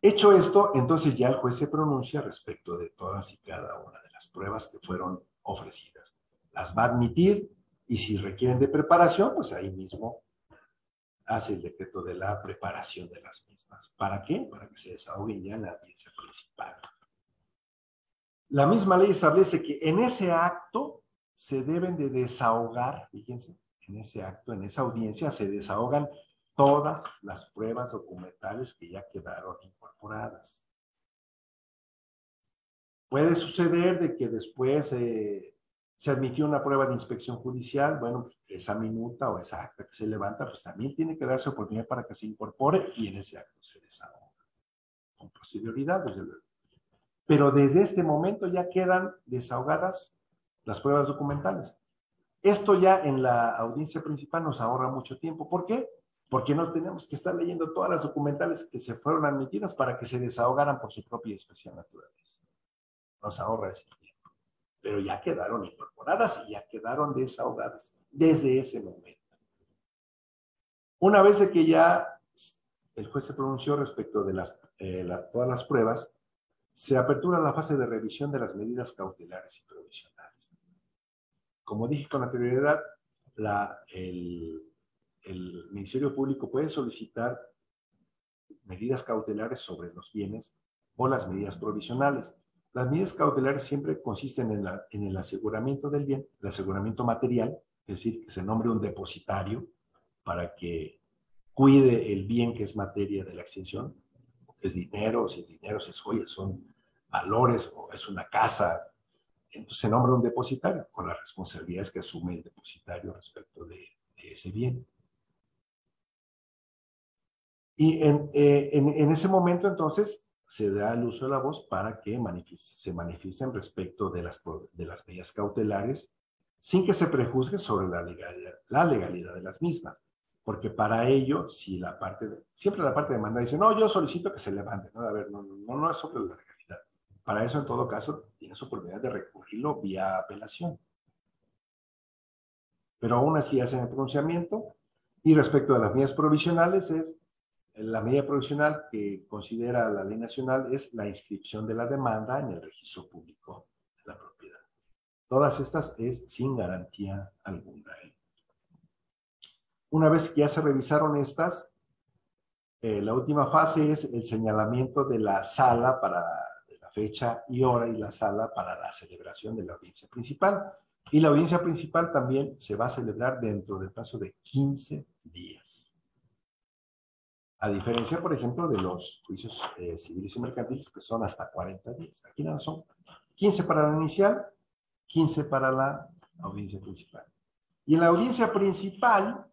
Hecho esto, entonces ya el juez se pronuncia respecto de todas y cada una de las pruebas que fueron ofrecidas. Las va a admitir y si requieren de preparación, pues ahí mismo hace el decreto de la preparación de las mismas. ¿Para qué? Para que se desahoguen ya en la audiencia principal. La misma ley establece que en ese acto se deben de desahogar, fíjense, en ese acto, en esa audiencia se desahogan todas las pruebas documentales que ya quedaron incorporadas. Puede suceder de que después se admitió una prueba de inspección judicial, bueno, pues esa minuta o esa acta que se levanta, pues también tiene que darse oportunidad para que se incorpore y en ese acto se desahoga. Con posterioridad, desde luego. Pero desde este momento ya quedan desahogadas las pruebas documentales. Esto ya en la audiencia principal nos ahorra mucho tiempo. ¿Por qué? Porque no tenemos que estar leyendo todas las documentales que se fueron admitidas para que se desahogaran por su propia y especial naturaleza. Nos ahorra ese tiempo. Pero ya quedaron incorporadas y ya quedaron desahogadas desde ese momento. Una vez de que ya el juez se pronunció respecto de todas las pruebas, se apertura la fase de revisión de las medidas cautelares y provisionales. Como dije con anterioridad, el Ministerio Público puede solicitar medidas cautelares sobre los bienes o las medidas provisionales. Las medidas cautelares siempre consisten en el aseguramiento del bien, el aseguramiento material, es decir, que se nombre un depositario para que cuide el bien que es materia de la extinción. Es dinero, si es joyas, son valores o es una casa. Entonces se nombra un depositario con las responsabilidades que asume el depositario respecto de ese bien. Y en ese momento entonces se da el uso de la voz para que se manifiesten respecto de las medidas cautelares sin que se prejuzgue sobre la legalidad de las mismas. Porque para ello, si siempre la parte demandada dice, no, yo solicito que se levante. No, a ver, no es sobre la legalidad. Para eso, en todo caso, tienes oportunidad de recurrirlo vía apelación. Pero aún así hacen el pronunciamiento. Y respecto a las medidas provisionales es La medida provisional que considera la ley nacional es la inscripción de la demanda en el registro público de la propiedad. Todas estas es sin garantía alguna. Una vez que ya se revisaron estas, la última fase es el señalamiento de la sala de la fecha y hora y la sala para la celebración de la audiencia principal. Y la audiencia principal también se va a celebrar dentro del plazo de 15 días. A diferencia, por ejemplo, de los juicios civiles y mercantiles, que son hasta 40 días. Aquí nada son 15 para la inicial, 15 para la audiencia principal. Y en la audiencia principal,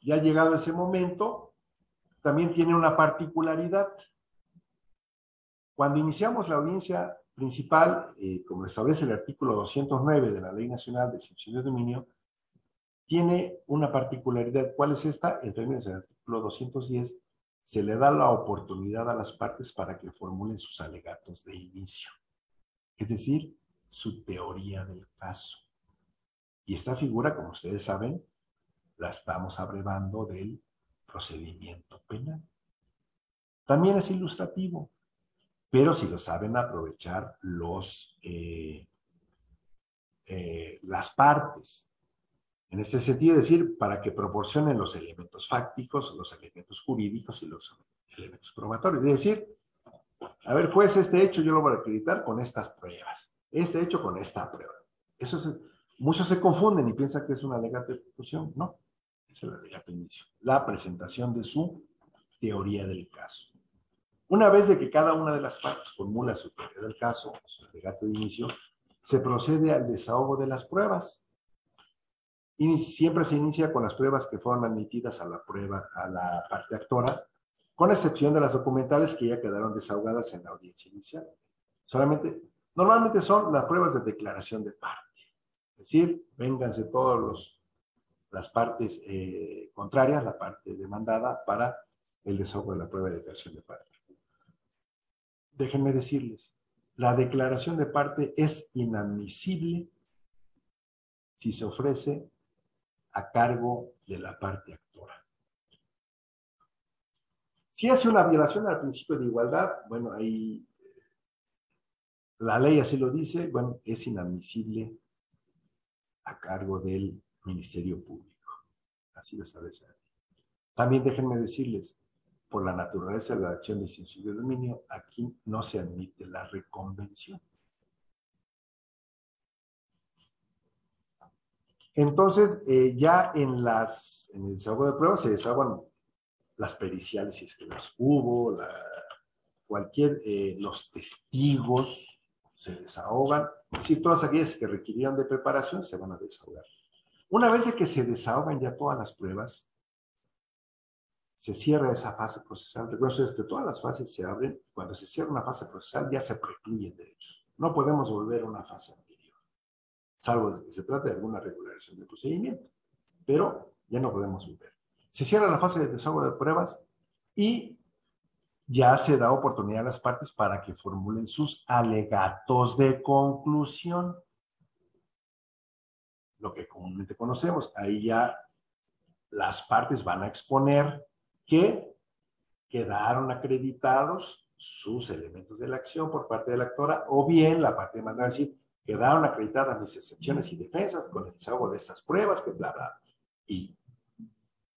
ya llegado ese momento, también tiene una particularidad. Cuando iniciamos la audiencia principal, como establece el artículo 209 de la Ley Nacional de Extinción de Dominio, tiene una particularidad. ¿Cuál es esta? En términos del artículo 210, se le da la oportunidad a las partes para que formulen sus alegatos de inicio, es decir, su teoría del caso. Y esta figura, como ustedes saben, la estamos abrevando del procedimiento penal. También es ilustrativo, pero si lo saben aprovechar las partes. En este sentido, es decir, para que proporcionen los elementos fácticos, los elementos jurídicos y los elementos probatorios. Es decir, a ver, juez, este hecho yo lo voy a acreditar con estas pruebas. Este hecho con esta prueba. Muchos se confunden y piensan que es un alegato de ejecución. No, es el alegato de inicio. La presentación de su teoría del caso. Una vez de que cada una de las partes formula su teoría del caso, su alegato de inicio, se procede al desahogo de las pruebas. Y siempre se inicia con las pruebas que fueron admitidas a la parte actora, con excepción de las documentales que ya quedaron desahogadas en la audiencia inicial. Normalmente son las pruebas de declaración de parte. Es decir, vénganse todas las partes contrarias, la parte demandada, para el desahogo de la prueba de declaración de parte. Déjenme decirles, la declaración de parte es inadmisible si se ofrece a cargo de la parte actora. Si hace una violación al principio de igualdad, bueno, ahí la ley así lo dice, bueno, es inadmisible a cargo del Ministerio Público. Así lo establece. También déjenme decirles, por la naturaleza de la acción de extinción de dominio, aquí no se admite la reconvención. Entonces, ya en el desahogo de pruebas se desahogan las periciales, si es que las hubo, los testigos se desahogan, es decir, todas aquellas que requirieron de preparación se van a desahogar. Una vez de que se desahogan ya todas las pruebas, se cierra esa fase procesal. Recuerden que todas las fases se abren, cuando se cierra una fase procesal ya se precluyen derechos. No podemos volver a una fase anterior, salvo que se trate de alguna regularización del procedimiento, pero ya no podemos volver. Se cierra la fase de desahogo de pruebas y ya se da oportunidad a las partes para que formulen sus alegatos de conclusión. Lo que comúnmente conocemos, ahí ya las partes van a exponer que quedaron acreditados sus elementos de la acción por parte de la actora, o bien la parte demandada va a decir, quedaron acreditadas mis excepciones y defensas con el desahogo de estas pruebas, que bla, bla, y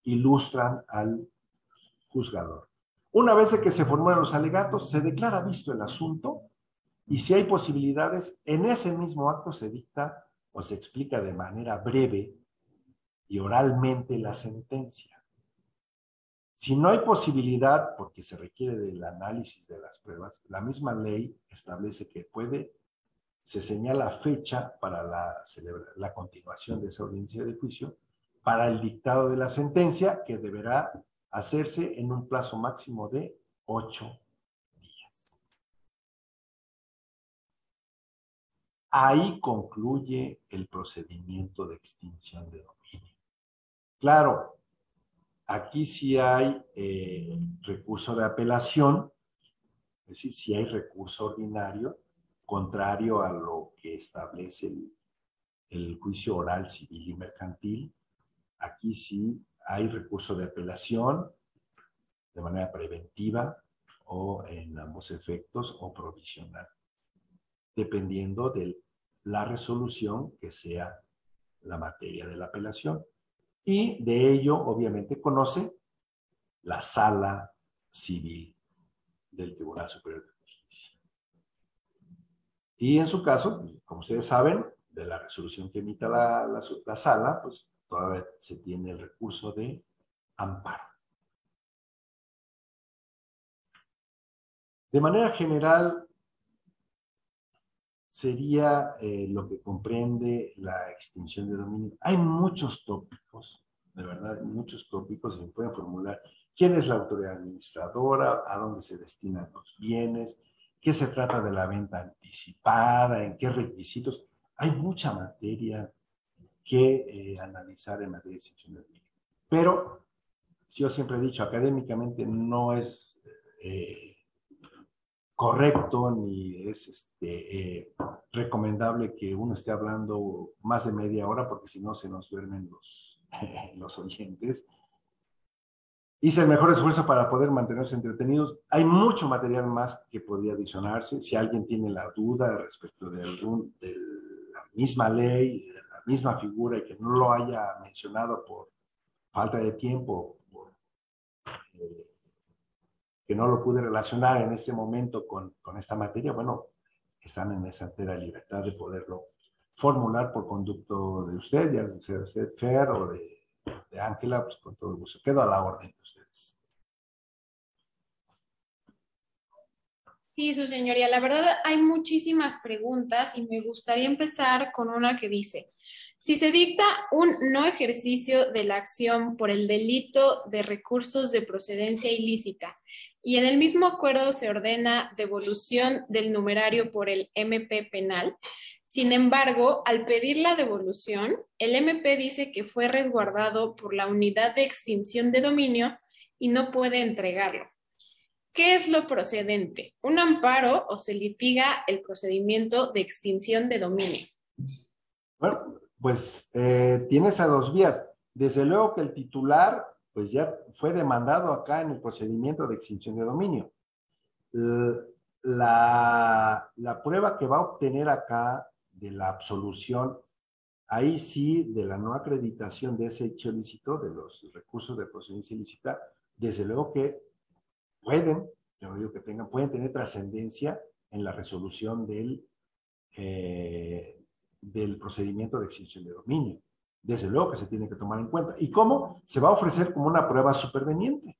ilustran al juzgador. Una vez que se formulan los alegatos, se declara visto el asunto y si hay posibilidades, en ese mismo acto se dicta o se explica de manera breve y oralmente la sentencia. Si no hay posibilidad, porque se requiere del análisis de las pruebas, la misma ley establece que se señala fecha para la continuación de esa audiencia de juicio, para el dictado de la sentencia, que deberá hacerse en un plazo máximo de 8 días. Ahí concluye el procedimiento de extinción de dominio. Claro, aquí sí hay recurso de apelación, es decir, sí hay recurso ordinario, contrario a lo que establece el juicio oral, civil y mercantil. Aquí sí hay recurso de apelación de manera preventiva o en ambos efectos o provisional, dependiendo de la resolución que sea la materia de la apelación. Y de ello, obviamente, conoce la Sala Civil del Tribunal Superior de Justicia. Y en su caso, como ustedes saben, de la resolución que emita la sala, pues todavía se tiene el recurso de amparo. De manera general, sería lo que comprende la extinción de dominio. Hay muchos tópicos, de verdad, muchos tópicos, se pueden formular. ¿Quién es la autoridad administradora? ¿A dónde se destinan los bienes? ¿Qué se trata de la venta anticipada? ¿En qué requisitos? Hay mucha materia que analizar en materia de extinción de dominio. Pero, yo siempre he dicho, académicamente no es correcto ni es recomendable que uno esté hablando más de media hora, porque si no se nos duermen los oyentes. Hice el mejor esfuerzo para poder mantenerse entretenidos. Hay mucho material más que podría adicionarse. Si alguien tiene la duda respecto de la misma ley, de la misma figura, y que no lo haya mencionado por falta de tiempo, que no lo pude relacionar en este momento con esta materia, bueno, están en esa entera libertad de poderlo formular por conducto de usted, ya sea usted, Fer, o de Ángela, pues con todo gusto. Quedo a la orden de ustedes. Sí, su señoría, la verdad hay muchísimas preguntas y me gustaría empezar con una que dice, si se dicta un no ejercicio de la acción por el delito de recursos de procedencia ilícita y en el mismo acuerdo se ordena devolución del numerario por el MP penal, sin embargo, al pedir la devolución, el MP dice que fue resguardado por la unidad de extinción de dominio y no puede entregarlo. ¿Qué es lo procedente? ¿Un amparo o se litiga el procedimiento de extinción de dominio? Bueno, pues tienes a dos vías. Desde luego que el titular, pues ya fue demandado acá en el procedimiento de extinción de dominio. La prueba que va a obtener acá de la absolución, ahí sí, de la no acreditación de ese hecho ilícito, de los recursos de procedencia ilícita, desde luego que pueden, yo no digo que tengan, pueden tener trascendencia en la resolución del procedimiento de extinción de dominio. Desde luego que se tiene que tomar en cuenta. ¿Y cómo? Se va a ofrecer como una prueba superveniente,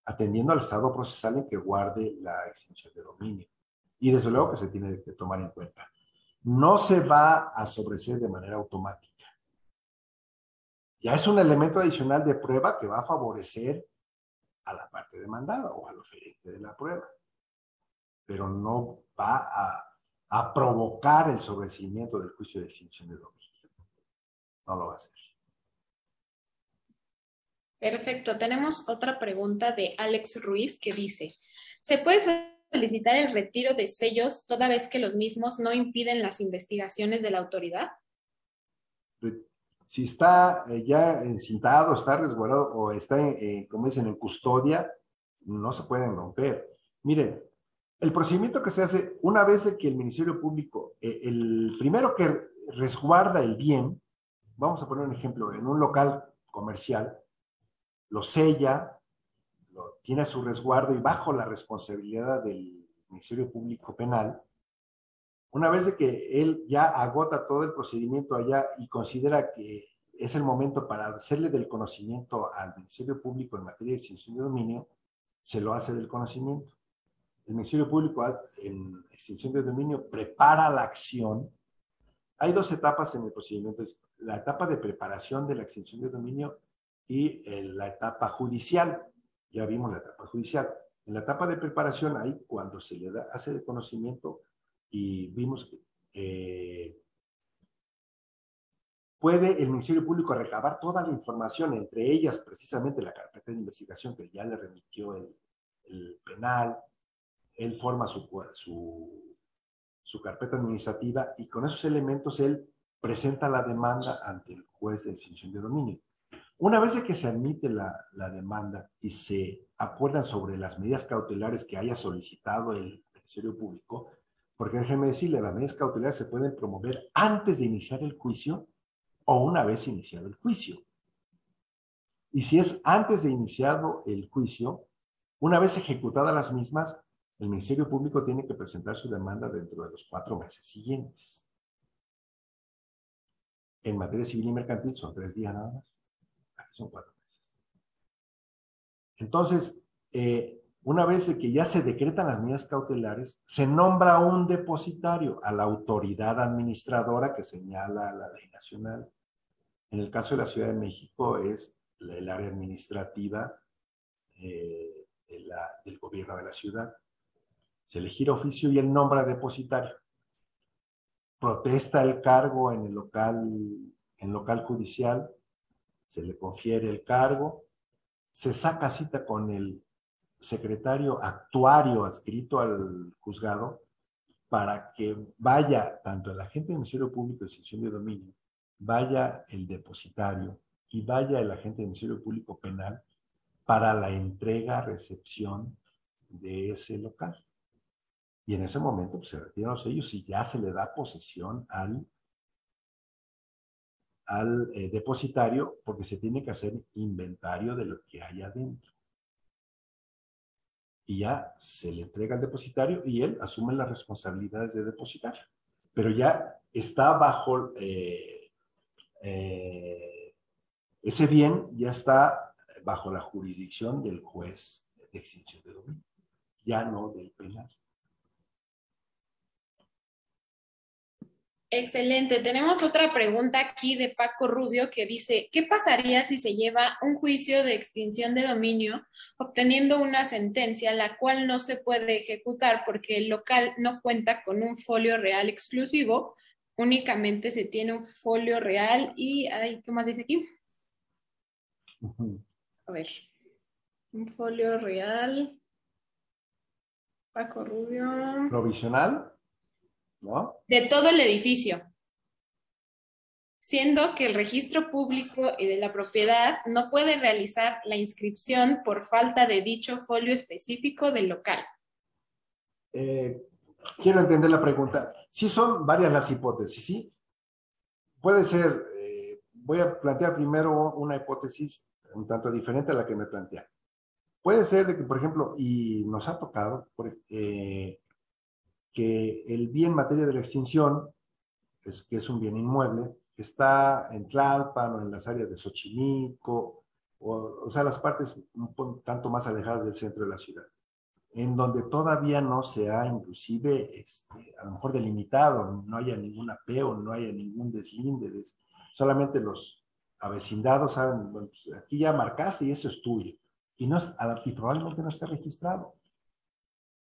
atendiendo al estado procesal en que guarde la extinción de dominio. Y desde luego que se tiene que tomar en cuenta. No se va a sobreseer de manera automática. Ya es un elemento adicional de prueba que va a favorecer a la parte demandada o al oferente de la prueba. Pero no va a provocar el sobreseimiento del juicio de extinción de dominio. No lo va a hacer. Perfecto. Tenemos otra pregunta de Alex Ruiz que dice, ¿se puede solicitar el retiro de sellos toda vez que los mismos no impiden las investigaciones de la autoridad? Si está ya encintado, está resguardado o está, como dicen, en custodia, no se pueden romper. Miren, el procedimiento que se hace una vez de que el Ministerio Público, el primero que resguarda el bien, vamos a poner un ejemplo, en un local comercial, lo sella, lo tiene a su resguardo y bajo la responsabilidad del Ministerio Público Penal. Una vez de que él ya agota todo el procedimiento allá y considera que es el momento para hacerle del conocimiento al Ministerio Público en materia de extinción de dominio, se lo hace del conocimiento. El Ministerio Público en extinción de dominio prepara la acción. Hay dos etapas en el procedimiento. La etapa de preparación de la extinción de dominio y la etapa judicial. Ya vimos la etapa judicial. En la etapa de preparación, ahí cuando se le hace de conocimiento y vimos que puede el Ministerio Público recabar toda la información, entre ellas precisamente la carpeta de investigación que ya le remitió el penal. Él forma su carpeta administrativa y con esos elementos él presenta la demanda ante el juez de extinción de dominio. Una vez de que se admite la demanda y se acuerdan sobre las medidas cautelares que haya solicitado el Ministerio Público, porque déjenme decirle, las medidas cautelares se pueden promover antes de iniciar el juicio o una vez iniciado el juicio. Y si es antes de iniciado el juicio, una vez ejecutadas las mismas, el Ministerio Público tiene que presentar su demanda dentro de los 4 meses siguientes. En materia civil y mercantil son 3 días nada más. Aquí son 4 meses. Entonces, una vez que ya se decretan las medidas cautelares, se nombra un depositario a la autoridad administradora que señala la ley nacional. En el caso de la Ciudad de México es el área administrativa del gobierno de la ciudad. Se le gira oficio y él nombra depositario. Protesta el cargo en el local judicial, se le confiere el cargo, se saca cita con el secretario actuario adscrito al juzgado para que vaya tanto el agente del Ministerio Público de extinción de dominio, vaya el depositario y vaya el agente del Ministerio Público Penal para la entrega, recepción de ese local. Y en ese momento pues, se retiran los sellos y ya se le da posesión al depositario, porque se tiene que hacer inventario de lo que hay adentro. Y ya se le entrega al depositario y él asume las responsabilidades de depositario. Pero ya está bajo, ese bien ya está bajo la jurisdicción del juez de extinción de dominio, ya no del penal. Excelente. Tenemos otra pregunta aquí de Paco Rubio que dice, ¿qué pasaría si se lleva un juicio de extinción de dominio obteniendo una sentencia la cual no se puede ejecutar porque el local no cuenta con un folio real exclusivo, únicamente se tiene un folio real y, ¿qué más dice aquí? A ver, un folio real, Paco Rubio. Provisional, ¿no? De todo el edificio, siendo que el registro público y de la propiedad no puede realizar la inscripción por falta de dicho folio específico del local. Quiero entender la pregunta. Sí son varias las hipótesis, ¿sí? Puede ser, voy a plantear primero una hipótesis un tanto diferente a la que me plantea. Puede ser de que, por ejemplo, y nos ha tocado, que el bien materia de la extinción, que es un bien inmueble, está en Tlalpan o en las áreas de Xochimilco, o sea, las partes un tanto más alejadas del centro de la ciudad, en donde todavía no se ha inclusive, a lo mejor delimitado, no haya ningún apeo, no haya ningún deslinde, solamente los avecindados saben, bueno, pues aquí ya marcaste y eso es tuyo, y probablemente no esté registrado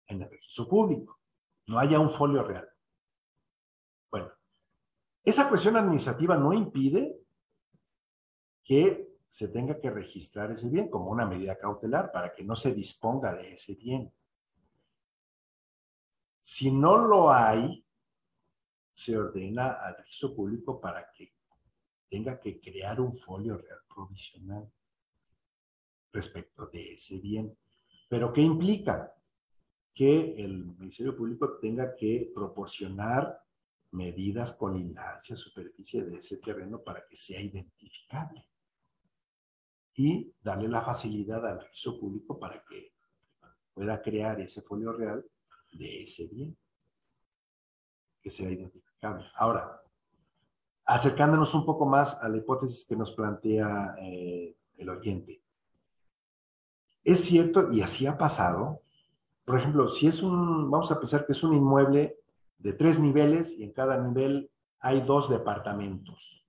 en el registro público. No haya un folio real. Bueno, esa cuestión administrativa no impide que se tenga que registrar ese bien como una medida cautelar para que no se disponga de ese bien. Si no lo hay, se ordena al registro público para que tenga que crear un folio real provisional respecto de ese bien. ¿Pero qué implica? Que el Ministerio Público tenga que proporcionar medidas, colindancia, superficie de ese terreno para que sea identificable y darle la facilidad al registro público para que pueda crear ese folio real de ese bien que sea identificable. Ahora, acercándonos un poco más a la hipótesis que nos plantea el oyente. Es cierto, y así ha pasado. Por ejemplo, si es vamos a pensar que es un inmueble de 3 niveles y en cada nivel hay 2 departamentos.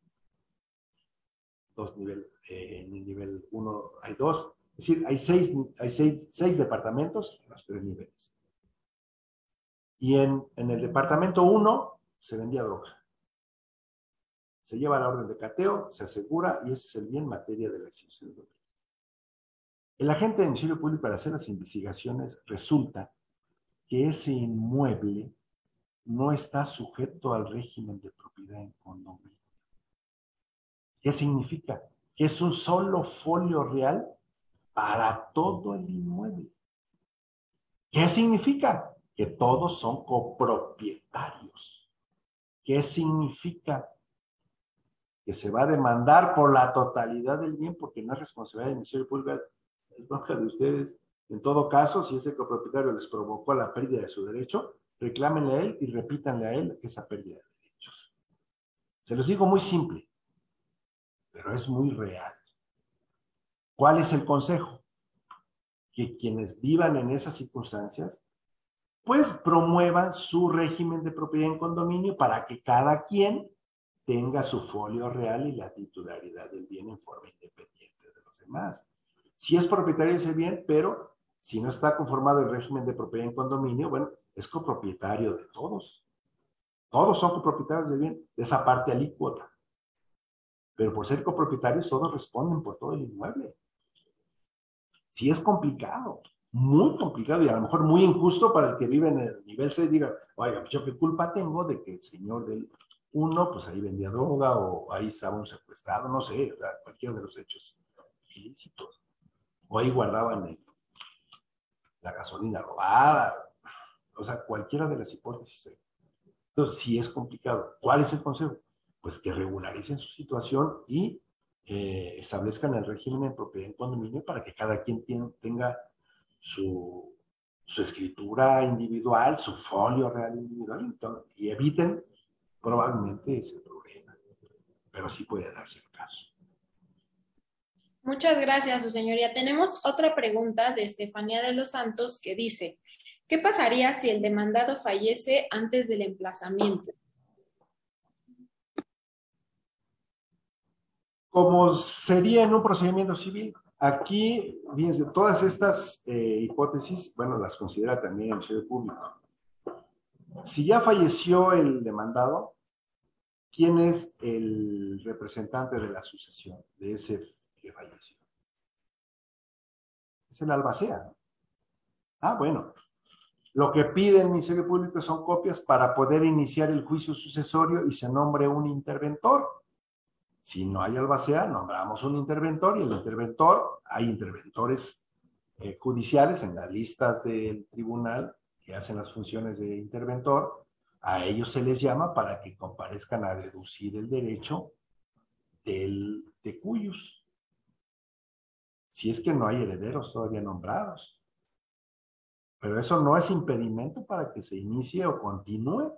2 niveles, en el nivel 1 hay 2, es decir, hay 6 departamentos en los 3 niveles. Y en el departamento 1 se vendía droga. Se lleva la orden de cateo, se asegura y ese es el bien materia de la extinción de dominio. El agente del Ministerio Público para hacer las investigaciones resulta que ese inmueble no está sujeto al régimen de propiedad en condominio. ¿Qué significa? que es un solo folio real para todo el inmueble. ¿Qué significa? Que todos son copropietarios. ¿Qué significa? Que se va a demandar por la totalidad del bien porque no es responsabilidad del Ministerio Público, es bronca de ustedes. En todo caso, si ese copropietario les provocó la pérdida de su derecho, reclámenle a él y repítanle a él esa pérdida de derechos. Se los digo muy simple, pero es muy real. ¿Cuál es el consejo? Que quienes vivan en esas circunstancias, pues promuevan su régimen de propiedad en condominio para que cada quien tenga su folio real y la titularidad del bien en forma independiente de los demás. Si es propietario de ese bien, pero si no está conformado el régimen de propiedad en condominio, bueno, es copropietario de todos. Todos son copropietarios del bien, de esa parte alícuota. Pero por ser copropietarios, todos responden por todo el inmueble. Sí es complicado, muy complicado y a lo mejor muy injusto para el que vive en el nivel 6, diga, oiga, ¿yo qué culpa tengo de que el señor del 1, pues ahí vendía droga o ahí estaba un secuestrado, no sé, o sea, cualquiera de los hechos ilícitos. O ahí guardaban la gasolina robada, o sea, cualquiera de las hipótesis. Entonces, sí es complicado. ¿Cuál es el consejo? Pues que regularicen su situación y establezcan el régimen de propiedad en condominio para que cada quien tenga su escritura individual, su folio real individual, y eviten probablemente ese problema. Pero sí puede darse el caso. Muchas gracias, su señoría. Tenemos otra pregunta de Estefanía de los Santos que dice, ¿qué pasaría si el demandado fallece antes del emplazamiento? Como sería en un procedimiento civil, aquí, fíjense, todas estas hipótesis, bueno, las considera también el Ministerio Público. Si ya falleció el demandado, ¿quién es el representante de la sucesión de ese que falleció? Es el albacea, ¿no? Ah, bueno. Lo que pide el Ministerio Público son copias para poder iniciar el juicio sucesorio y se nombre un interventor. Si no hay albacea, nombramos un interventor y el interventor, hay interventores judiciales en las listas del tribunal que hacen las funciones de interventor, a ellos se les llama para que comparezcan a deducir el derecho de cuyos. Si es que no hay herederos todavía nombrados. Pero eso no es impedimento para que se inicie o continúe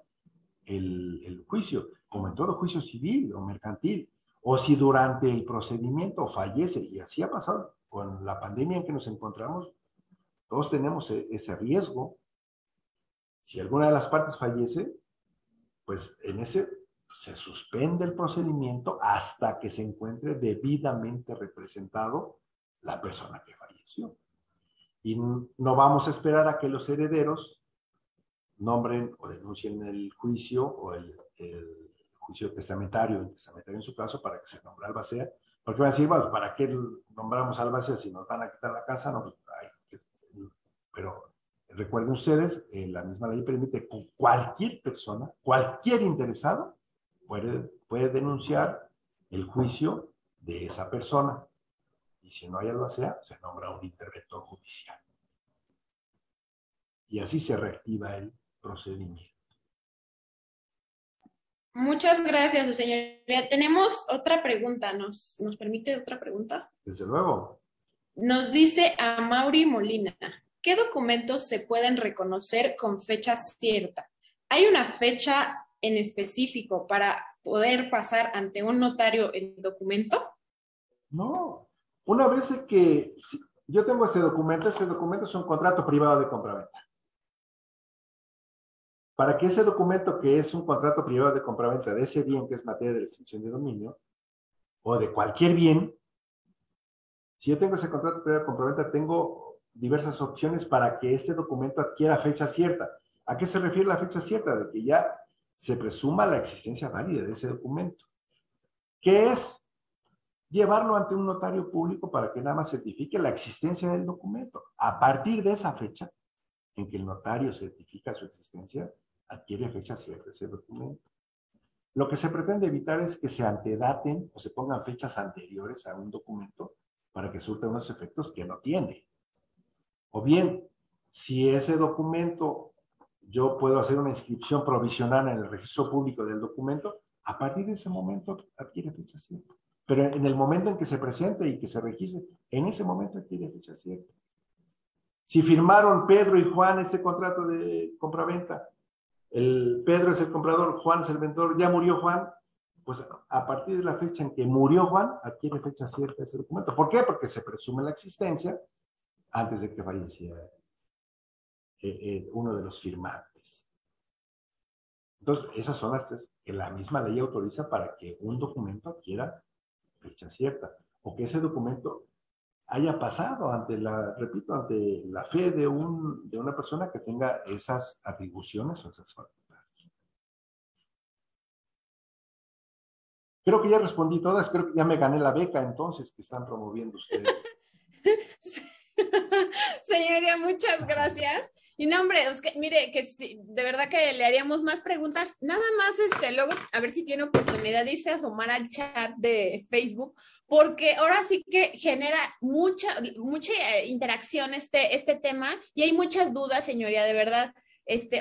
el juicio, como en todo juicio civil o mercantil. O si durante el procedimiento fallece, y así ha pasado con la pandemia en que nos encontramos, todos tenemos ese riesgo. Si alguna de las partes fallece, pues en ese se suspende el procedimiento hasta que se encuentre debidamente representado la persona que falleció. Y no vamos a esperar a que los herederos nombren o denuncien el juicio o el juicio testamentario, el testamentario en su caso, para que se nombre albacea, porque van a decir, bueno, ¿para qué nombramos albacea si nos van a quitar la casa? No, pues, pero recuerden ustedes, la misma ley permite que cualquier persona, cualquier interesado, puede denunciar el juicio de esa persona. Y si no hay albacea, se nombra un interventor judicial. Y así se reactiva el procedimiento. Muchas gracias, su señoría. Tenemos otra pregunta. ¿Nos permite otra pregunta? Desde luego. Nos dice a Mauri Molina, ¿qué documentos se pueden reconocer con fecha cierta? ¿Hay una fecha en específico para poder pasar ante un notario el documento? No. Una vez que yo tengo ese documento es un contrato privado de compraventa. Para que ese documento, que es un contrato privado de compraventa de ese bien que es materia de la extinción de dominio, o de cualquier bien, si yo tengo ese contrato privado de compraventa, tengo diversas opciones para que este documento adquiera fecha cierta. ¿A qué se refiere la fecha cierta? De que ya se presuma la existencia válida de ese documento. ¿Qué es? Llevarlo ante un notario público para que nada más certifique la existencia del documento. A partir de esa fecha, en que el notario certifica su existencia, adquiere fecha cierta ese documento. Lo que se pretende evitar es que se antedaten o se pongan fechas anteriores a un documento para que surta unos efectos que no tiene. O bien, si ese documento, yo puedo hacer una inscripción provisional en el registro público del documento, a partir de ese momento adquiere fecha cierta. Pero en el momento en que se presente y que se registre, en ese momento adquiere fecha cierta. Si firmaron Pedro y Juan este contrato de compraventa, Pedro es el comprador, Juan es el vendedor, ya murió Juan, pues a partir de la fecha en que murió Juan, adquiere fecha cierta ese documento. ¿Por qué? Porque se presume la existencia antes de que falleciera uno de los firmantes. Entonces, esas son las tres que la misma ley autoriza para que un documento adquiera fecha cierta, o que ese documento haya pasado ante repito, ante la fe de una persona que tenga esas atribuciones o esas facultades. Creo que ya respondí todas, creo que ya me gané la beca entonces que están promoviendo ustedes. Señoría, muchas gracias. Y no, hombre, es que, mire, que sí, de verdad que le haríamos más preguntas. Nada más, luego, a ver si tiene oportunidad de irse a asomar al chat de Facebook, porque ahora sí que genera mucha interacción este tema, y hay muchas dudas, señoría, de verdad.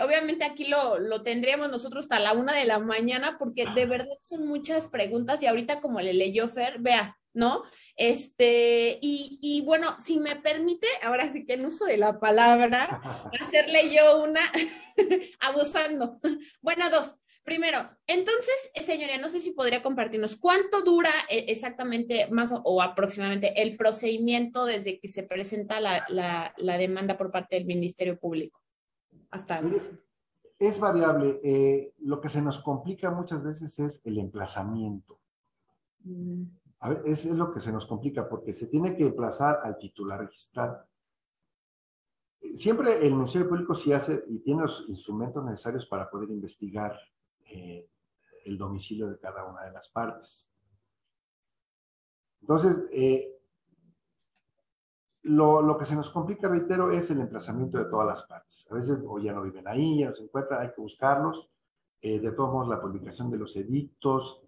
Obviamente aquí lo tendríamos nosotros hasta la 1 de la mañana, porque de verdad son muchas preguntas, y ahorita como le leyó Fer, vea, ¿no? Y bueno, si me permite, ahora sí que en uso de la palabra, hacerle yo una, abusando. Bueno, dos. Primero, entonces, señoría, no sé si podría compartirnos cuánto dura exactamente más o aproximadamente el procedimiento desde que se presenta la demanda por parte del Ministerio Público hasta antes. Es variable. Lo que se nos complica muchas veces es el emplazamiento. A ver, es lo que se nos complica, porque se tiene que emplazar al titular registrado. Siempre el Ministerio Público sí hace y tiene los instrumentos necesarios para poder investigar el domicilio de cada una de las partes. Entonces, lo que se nos complica, reitero, es el emplazamiento de todas las partes. A veces o ya no viven ahí, ya no se encuentran, hay que buscarlos. De todos modos, la publicación de los edictos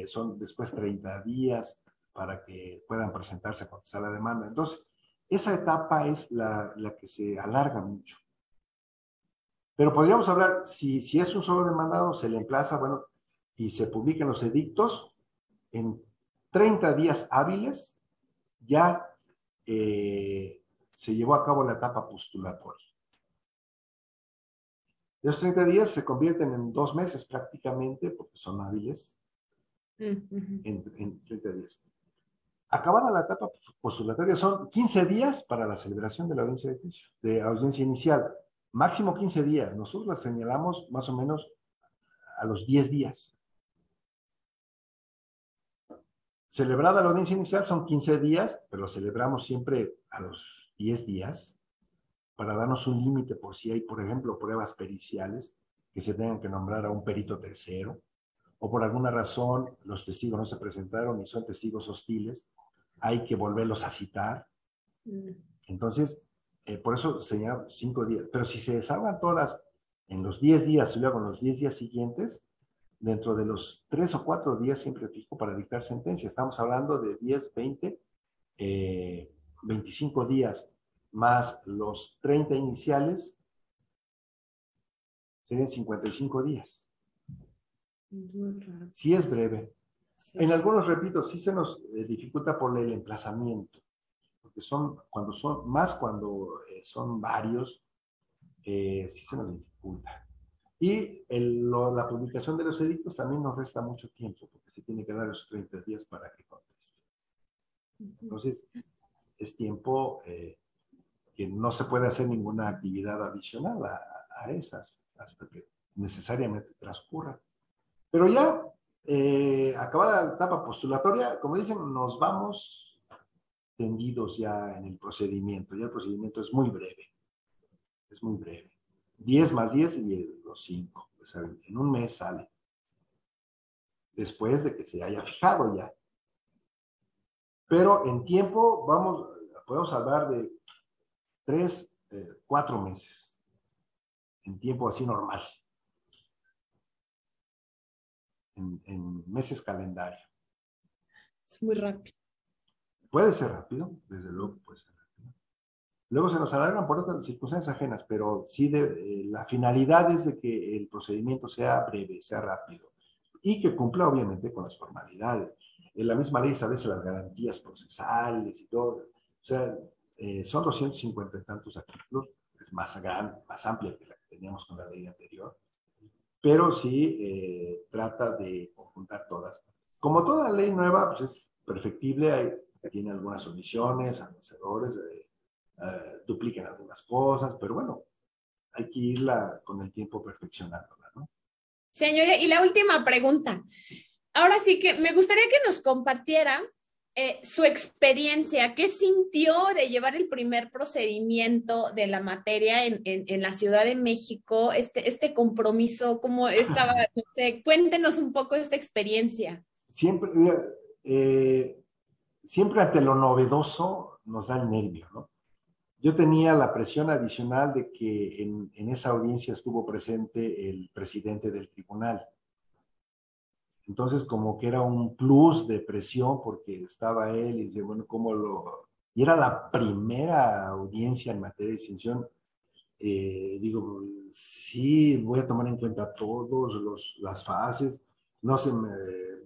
son después 30 días para que puedan presentarse a contestar la demanda. Entonces, esa etapa es la que se alarga mucho. Pero podríamos hablar, si es un solo demandado, se le emplaza, bueno, y se publican los edictos, en 30 días hábiles ya se llevó a cabo la etapa postulatoria. Los 30 días se convierten en 2 meses prácticamente, porque son hábiles, en 30 días. Acabada la etapa postulatoria, son 15 días para la celebración de la audiencia de juicio, de audiencia inicial. Máximo 15 días. Nosotros la señalamos más o menos a los 10 días. Celebrada la audiencia inicial son 15 días, pero lo celebramos siempre a los 10 días para darnos un límite por si hay, por ejemplo, pruebas periciales que se tengan que nombrar a un perito tercero, o por alguna razón los testigos no se presentaron y son testigos hostiles, hay que volverlos a citar. Entonces, por eso señalamos 5 días. Pero si se desahogan todas en los 10 días y luego en los 10 días siguientes, dentro de los 3 o 4 días siempre fijo para dictar sentencia. Estamos hablando de 10, 20, 25 días más los 30 iniciales, serían 55 días. Sí es breve. Sí. En algunos, repito, sí se nos dificulta por el emplazamiento, porque cuando son varios, sí se nos dificulta. Y la publicación de los edictos también nos resta mucho tiempo, porque se tiene que dar esos 30 días para que conteste. Entonces, es tiempo que no se puede hacer ninguna actividad adicional a esas, hasta que necesariamente transcurra. Pero ya, acabada la etapa postulatoria, como dicen, nos vamos tendidos ya en el procedimiento. Ya el procedimiento es muy breve. Es muy breve. 10 más 10 y los 5. O sea, en un mes sale. Después de que se haya fijado ya. Pero en tiempo, podemos hablar de 3, 4 meses. En tiempo así normal. en meses calendario. Es muy rápido. Puede ser rápido, desde luego puede ser rápido. Luego se nos alargan por otras circunstancias ajenas, pero sí la finalidad es de que el procedimiento sea breve, sea rápido y que cumpla obviamente con las formalidades. En la misma ley establece las garantías procesales y todo. O sea, son 250 y tantos artículos, es más grande, más amplia que la que teníamos con la ley anterior, pero sí trata de conjuntar todas. Como toda ley nueva, pues es perfectible, tiene algunas omisiones, algunos errores, duplican algunas cosas, pero bueno, hay que irla con el tiempo perfeccionándola, ¿no? Señora, y la última pregunta. Ahora sí que me gustaría que nos compartiera su experiencia, qué sintió de llevar el primer procedimiento de la materia en la Ciudad de México, este compromiso, cómo estaba, no sé, cuéntenos un poco esta experiencia. Siempre, siempre ante lo novedoso nos da el nervio, ¿no? Yo tenía la presión adicional de que en esa audiencia estuvo presente el presidente del tribunal. Entonces, como que era un plus de presión porque estaba él y dice, bueno, ¿cómo lo...? Y era la primera audiencia en materia de extinción. Digo, sí, voy a tomar en cuenta todas las fases, no se me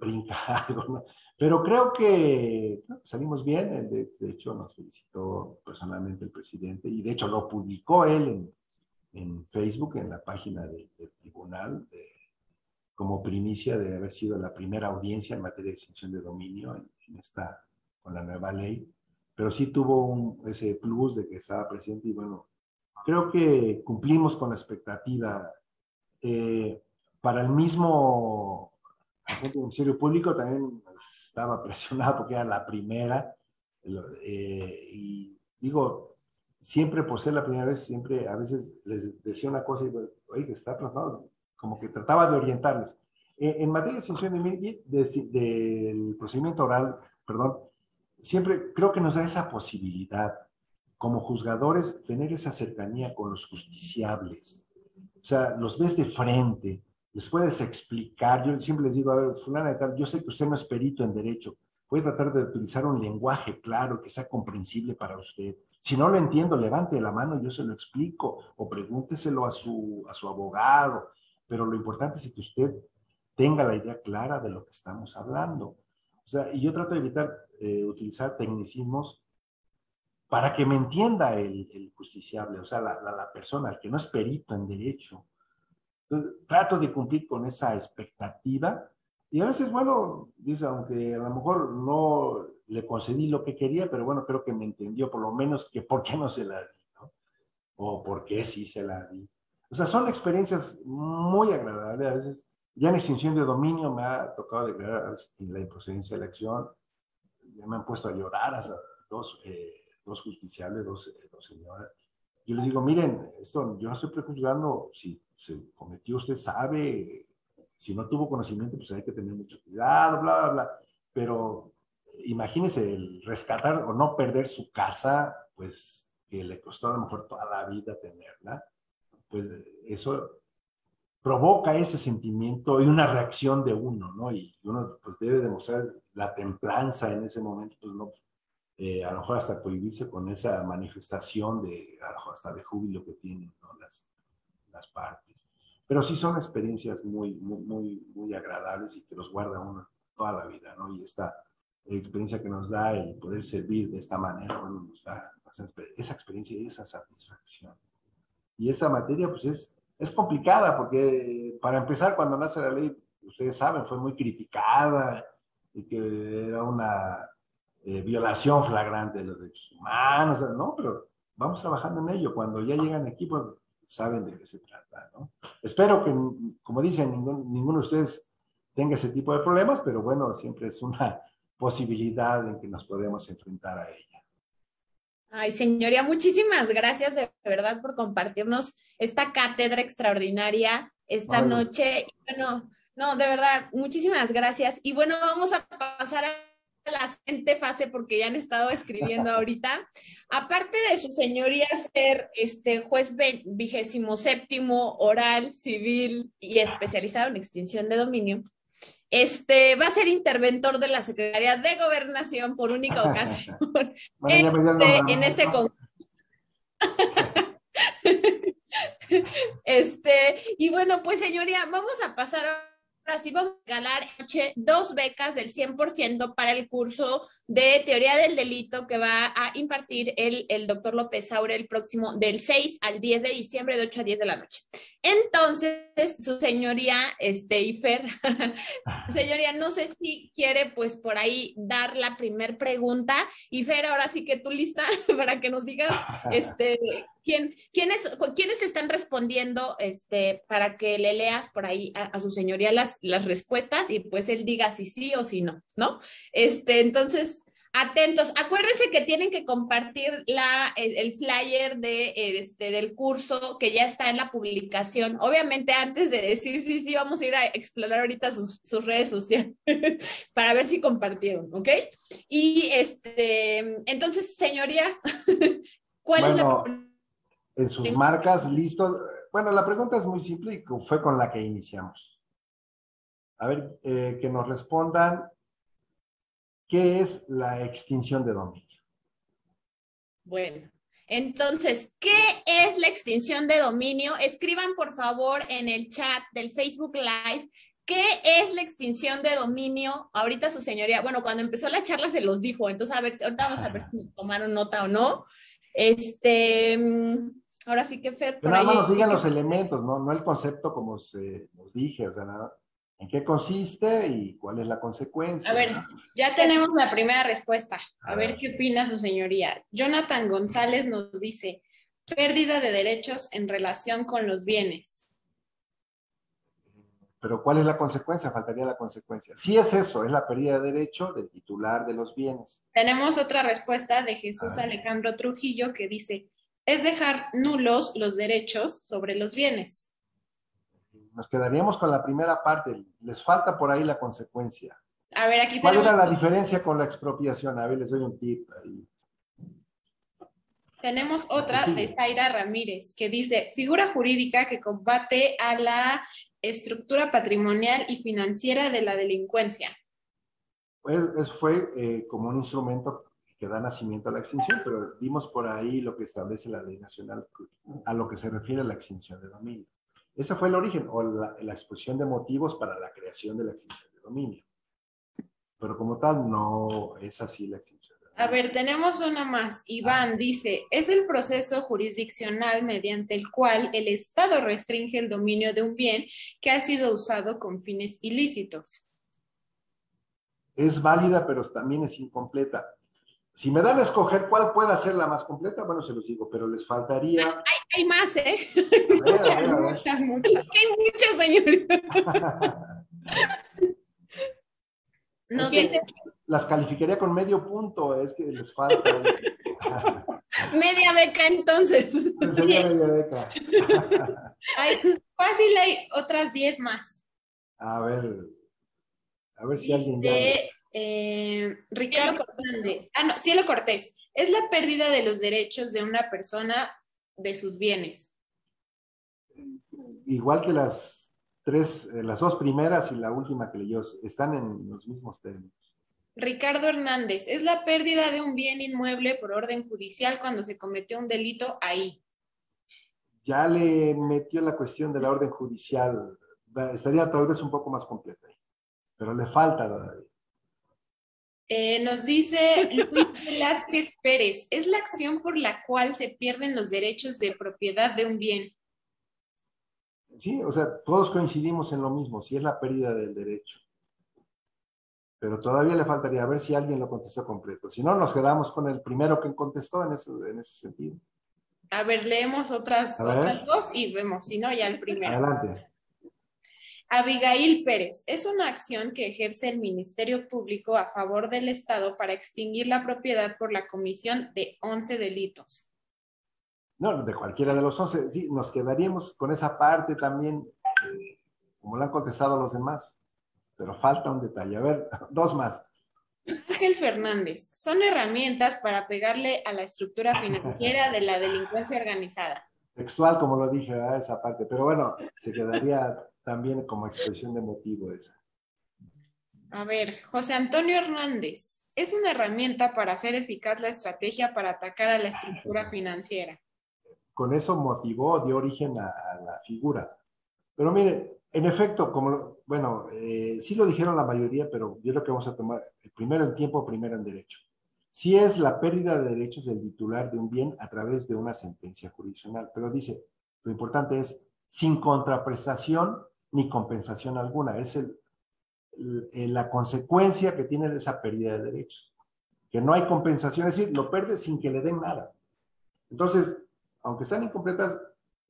brinca algo, ¿no? Pero creo que salimos bien. De hecho, nos felicitó personalmente el presidente y de hecho lo publicó él en Facebook, en la página del tribunal, como primicia de haber sido la primera audiencia en materia de extinción de dominio con la nueva ley. Pero sí tuvo ese plus de que estaba presente y bueno, creo que cumplimos con la expectativa. Para el mismo agente del Ministerio Público también estaba presionado porque era la primera. Y digo, siempre por ser la primera vez, siempre a veces les decía una cosa y digo, oye, está atrapado. Como que trataba de orientarles. En materia de extinción del procedimiento oral, perdón, siempre creo que nos da esa posibilidad como juzgadores, tener esa cercanía con los justiciables. O sea, los ves de frente, les puedes explicar. Yo siempre les digo, a ver, fulana de tal, yo sé que usted no es perito en derecho, voy a tratar de utilizar un lenguaje claro que sea comprensible para usted. Si no lo entiendo, levante la mano y yo se lo explico, o pregúnteselo a su abogado, pero lo importante es que usted tenga la idea clara de lo que estamos hablando. O sea, y yo trato de evitar utilizar tecnicismos para que me entienda el justiciable, o sea, la persona, el que no es perito en derecho. Entonces, trato de cumplir con esa expectativa y a veces, bueno, dice, aunque a lo mejor no le concedí lo que quería, pero bueno, creo que me entendió por lo menos que por qué no se la di, ¿no? O por qué sí se la di. O sea, son experiencias muy agradables. A veces, ya en extinción de dominio me ha tocado declarar en la improcedencia de la acción, ya me han puesto a llorar hasta dos justiciables, dos señoras. Yo les digo, miren, esto yo no estoy prejuzgando, si se cometió, usted sabe, si no tuvo conocimiento, pues hay que tener mucho cuidado, bla, bla, bla. Pero imagínese el rescatar o no perder su casa, pues que le costó a lo mejor toda la vida tenerla, pues eso provoca ese sentimiento y una reacción de uno, ¿no? Y uno pues debe demostrar la templanza en ese momento, pues no, a lo mejor hasta cohibirse con esa manifestación a lo mejor hasta de júbilo que tienen, ¿no? las partes. Pero sí son experiencias muy agradables y que los guarda uno toda la vida, ¿no? Y esta experiencia que nos da el poder servir de esta manera, bueno, nos da esa experiencia y esa satisfacción. Y esta materia, pues es complicada porque, para empezar, cuando nace la ley, ustedes saben, fue muy criticada y que era una violación flagrante de los derechos humanos, ¿no? Pero vamos trabajando en ello. Cuando ya llegan aquí, pues saben de qué se trata, ¿no? Espero que, como dicen, ninguno de ustedes tenga ese tipo de problemas, pero bueno, siempre es una posibilidad en que nos podemos enfrentar a ella. Ay, señoría, muchísimas gracias de verdad por compartirnos esta cátedra extraordinaria esta noche. Bueno, no, de verdad, muchísimas gracias. Y bueno, vamos a pasar a la siguiente fase porque ya han estado escribiendo ahorita. Aparte de su señoría ser juez 27º oral, civil y especializado en extinción de dominio, Va a ser interventor de la Secretaría de Gobernación por única ocasión Bueno, ya me dio el en este nombramiento. Y bueno, pues señoría, vamos a pasar ahora sí, vamos a regalar 2 becas del 100% para el curso de teoría del delito que va a impartir el doctor López Saure el próximo del 6 al 10 de diciembre de 8 a 10 de la noche. Entonces, su señoría, Ifer, señoría, no sé si quiere pues por ahí dar la primer pregunta. Ifer, ahora sí que tú lista para que nos digas ¿quiénes están respondiendo para que le leas por ahí a su señoría las respuestas y pues él diga si sí o si no, ¿no? Entonces, atentos. Acuérdense que tienen que compartir el flyer del curso que ya está en la publicación. Obviamente, antes de decir sí, vamos a ir a explorar ahorita sus redes sociales para ver si compartieron, ¿ok? Y entonces, señoría, ¿cuál es la en sus marcas, listo? Bueno, la pregunta es muy simple y fue con la que iniciamos. A ver, que nos respondan, ¿qué es la extinción de dominio? Bueno, entonces, ¿qué es la extinción de dominio? Escriban, por favor, en el chat del Facebook Live, ¿qué es la extinción de dominio? Ahorita su señoría, bueno, cuando empezó la charla se los dijo, entonces ahorita vamos a ver si tomaron nota o no. Ahora sí que Fer, por ahí. Nada más nos digan los elementos, no el concepto como os dije, o sea, nada. ¿En qué consiste y cuál es la consecuencia? A ver, ya tenemos la primera respuesta. A ver qué opina su señoría. Jonathan González nos dice, pérdida de derechos en relación con los bienes. Pero ¿cuál es la consecuencia? Faltaría la consecuencia. Sí es eso, es la pérdida de derecho del titular de los bienes. Tenemos otra respuesta de Jesús Alejandro Trujillo que dice, es dejar nulos los derechos sobre los bienes. Nos quedaríamos con la primera parte. Les falta por ahí la consecuencia. A ver, aquí ¿Cuál era la diferencia con la expropiación? A ver, les doy un tip ahí. Tenemos otra de Zaira Ramírez que dice, figura jurídica que combate a la estructura patrimonial y financiera de la delincuencia. Pues fue como un instrumento que da nacimiento a la extinción, pero vimos por ahí lo que establece la ley nacional a lo que se refiere a la extinción de dominio. Ese fue el origen, o la exposición de motivos para la creación de la extinción de dominio. Pero como tal, no es así la extinción de dominio. A ver, tenemos una más. Iván dice, es el proceso jurisdiccional mediante el cual el Estado restringe el dominio de un bien que ha sido usado con fines ilícitos. Es válida, pero también es incompleta. Si me dan a escoger cuál pueda ser la más completa, bueno, se los digo, pero les faltaría... Hay más, ¿eh? A ver. Muchas. Hay muchas, señorita. No, las calificaría con medio punto, es que les falta... Media beca, entonces. Sería media beca. Fácil, hay otras 10 más. A ver si alguien ya... Ricardo Hernández. Cielo Cortés. Es la pérdida de los derechos de una persona de sus bienes. Igual que las dos primeras y la última que leyó, están en los mismos términos. Ricardo Hernández. Es la pérdida de un bien inmueble por orden judicial cuando se cometió un delito ahí. Ya le metió la cuestión de la orden judicial. Estaría tal vez un poco más completa, pero le falta todavía. Nos dice Luis Velázquez Pérez, es la acción por la cual se pierden los derechos de propiedad de un bien. Sí, o sea, todos coincidimos en lo mismo, sí es la pérdida del derecho. Pero todavía le faltaría, a ver si alguien lo contestó completo. Si no, nos quedamos con el primero que contestó en ese sentido. A ver, leemos otras dos y vemos, si no, ya el primero. Adelante. Abigail Pérez, es una acción que ejerce el Ministerio Público a favor del Estado para extinguir la propiedad por la comisión de 11 delitos. No, de cualquiera de los 11, sí, nos quedaríamos con esa parte también, como lo han contestado los demás, pero falta un detalle. A ver, dos más. Ángel Fernández, son herramientas para pegarle a la estructura financiera de la delincuencia organizada. Textual, como lo dije, esa parte, pero bueno, se quedaría también como expresión de motivo esa. A ver, José Antonio Hernández, es una herramienta para hacer eficaz la estrategia para atacar a la estructura financiera. Con eso motivó, dio origen a la figura. Pero mire, en efecto, bueno, sí lo dijeron la mayoría, pero yo creo que vamos a tomar primero en tiempo, primero en derecho. Sí es la pérdida de derechos del titular de un bien a través de una sentencia jurisdiccional, pero dice, lo importante es sin contraprestación ni compensación alguna. Es la consecuencia que tiene esa pérdida de derechos. Que no hay compensación, es decir, lo pierde sin que le den nada. Entonces, aunque están incompletas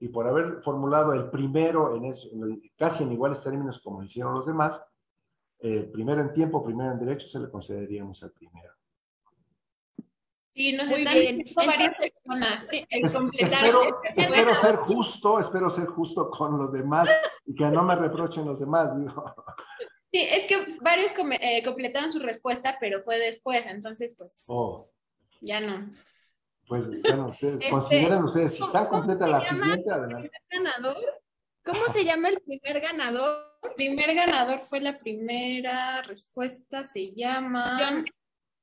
y por haber formulado el primero en eso, casi en iguales términos como lo hicieron los demás, primero en tiempo, primero en derecho, se le concederíamos al primero. Sí, nos Muy están bien. diciendo varias personas. Sí, Espero ser justo con los demás y que no me reprochen los demás, digo. Sí, es que varios completaron su respuesta, pero fue después, entonces pues ya no. Pues bueno, ustedes consideren ustedes, si está completa la siguiente, adelante. ¿Ganador? ¿Cómo se llama el primer ganador? El primer ganador fue la primera respuesta, se llama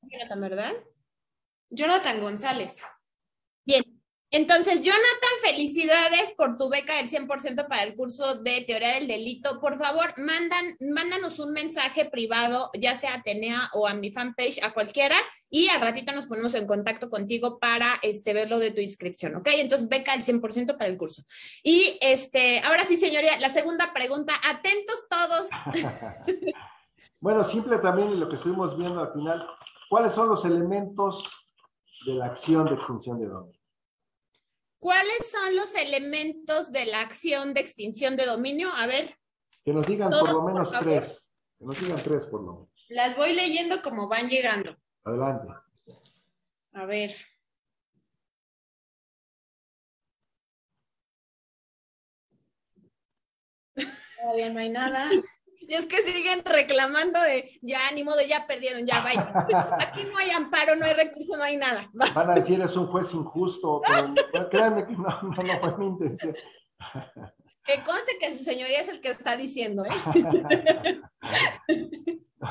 Jonathan, ¿verdad? Jonathan González. Bien. Entonces, Jonathan, felicidades por tu beca del 100% para el curso de Teoría del Delito. Por favor, mándanos un mensaje privado, ya sea a Atenea o a mi fanpage, a cualquiera, y al ratito nos ponemos en contacto contigo para ver lo de tu inscripción, ¿ok? Entonces, beca del 100% para el curso. Y ahora sí, señoría, la segunda pregunta. Atentos todos. Bueno, simple también lo que estuvimos viendo al final. ¿Cuáles son los elementos de la acción de extinción de dominio? ¿Cuáles son los elementos de la acción de extinción de dominio? A ver. Que nos digan por lo menos tres. Que nos digan tres por lo menos. Las voy leyendo como van llegando. Adelante. A ver. Todavía no hay nada. Y es que siguen reclamando de, ya, ni modo, ya perdieron, ya, vaya. Aquí no hay amparo, no hay recurso, no hay nada. Van a decir, es un juez injusto, pero créanme que no fue mi intención. Que conste que su señoría es el que está diciendo, ¿eh?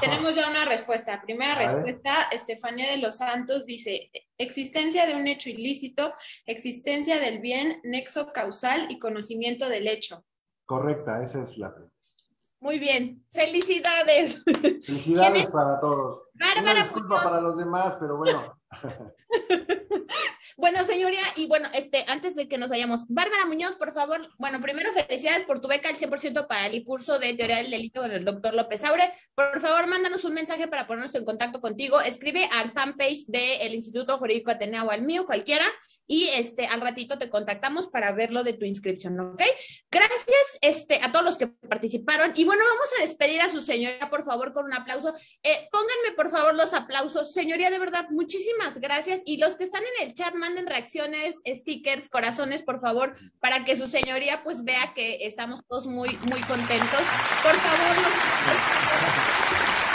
Tenemos ya una respuesta. Primera respuesta, Estefanía de los Santos dice, existencia de un hecho ilícito, existencia del bien, nexo causal y conocimiento del hecho. Correcta, esa es la pregunta. Muy bien, felicidades. Felicidades para todos. Bárbara, una disculpa para los demás, pero bueno. Bueno, señoría, y bueno, antes de que nos vayamos, Bárbara Muñoz, por favor, bueno, primero felicidades por tu beca al 100% para el curso de Teoría del Delito con el doctor López Aure. Por favor, mándanos un mensaje para ponernos en contacto contigo. Escribe al fanpage del Instituto Jurídico Atenea o al mío, cualquiera, y al ratito te contactamos para ver lo de tu inscripción, ¿ok? Gracias a todos los que participaron. Y bueno, vamos a despedir a su señoría, por favor, con un aplauso. Pónganme, por favor, los aplausos. Señoría, de verdad, muchísimas gracias. Y los que están en el chat, manden reacciones, stickers, corazones, por favor, para que su señoría pues vea que estamos todos muy, muy contentos. Por favor.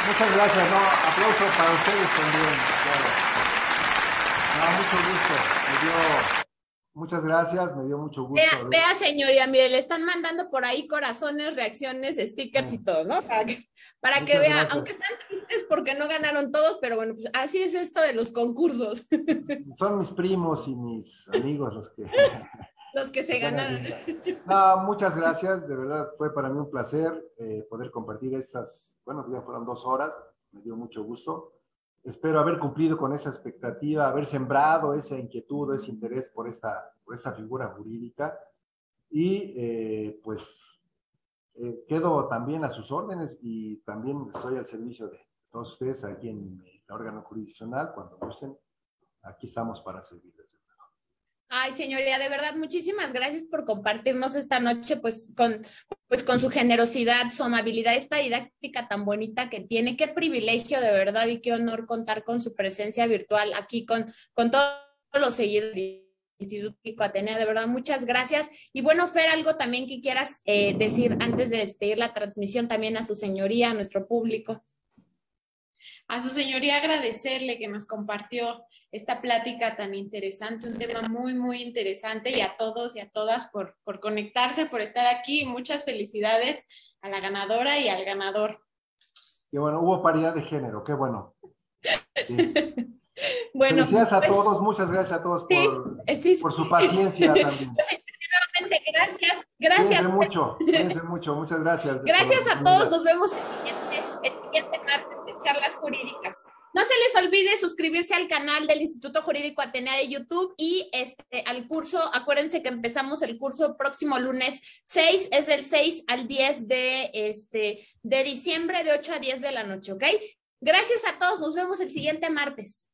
Muchas gracias. Aplauso para ustedes también. Claro. Mucho gusto. Muchas gracias, me dio mucho gusto. Vea, señoría, mire, le están mandando por ahí corazones, reacciones, stickers y todo, ¿no? Para que vea, gracias. Aunque están tristes porque no ganaron todos, pero bueno, pues así es esto de los concursos. Son mis primos y mis amigos los que se ganaron. Muchas gracias, de verdad fue para mí un placer poder compartir estas, bueno, ya fueron 2 horas, me dio mucho gusto. Espero haber cumplido con esa expectativa, haber sembrado esa inquietud, ese interés por esta figura jurídica. Y quedo también a sus órdenes y también estoy al servicio de todos ustedes aquí en el órgano jurisdiccional. Cuando gusten, aquí estamos para servirles. Ay, señoría, de verdad, muchísimas gracias por compartirnos esta noche, pues con su generosidad, su amabilidad, esta didáctica tan bonita que tiene. Qué privilegio, de verdad, y qué honor contar con su presencia virtual aquí con todos los seguidores del Instituto Atenea. De verdad, muchas gracias. Y bueno, Fer, algo también que quieras decir antes de despedir la transmisión también a su señoría, a nuestro público. A su señoría agradecerle que nos compartió esta plática tan interesante, un tema muy, muy interesante, y a todos y a todas por conectarse, por estar aquí. Muchas felicidades a la ganadora y al ganador. Qué bueno, hubo paridad de género, qué bueno. Sí. Bueno, felicidades a pues, todos, muchas gracias a todos sí, por su paciencia también. Gracias, gracias. Cuídense mucho, muchas gracias. Gracias a todos, nos vemos el siguiente martes de Charlas Jurídicas. No se les olvide suscribirse al canal del Instituto Jurídico Atenea de YouTube y al curso. Acuérdense que empezamos el curso próximo lunes 6, es del 6 al 10 de diciembre, de 8 a 10 de la noche, ¿ok? Gracias a todos, nos vemos el siguiente martes.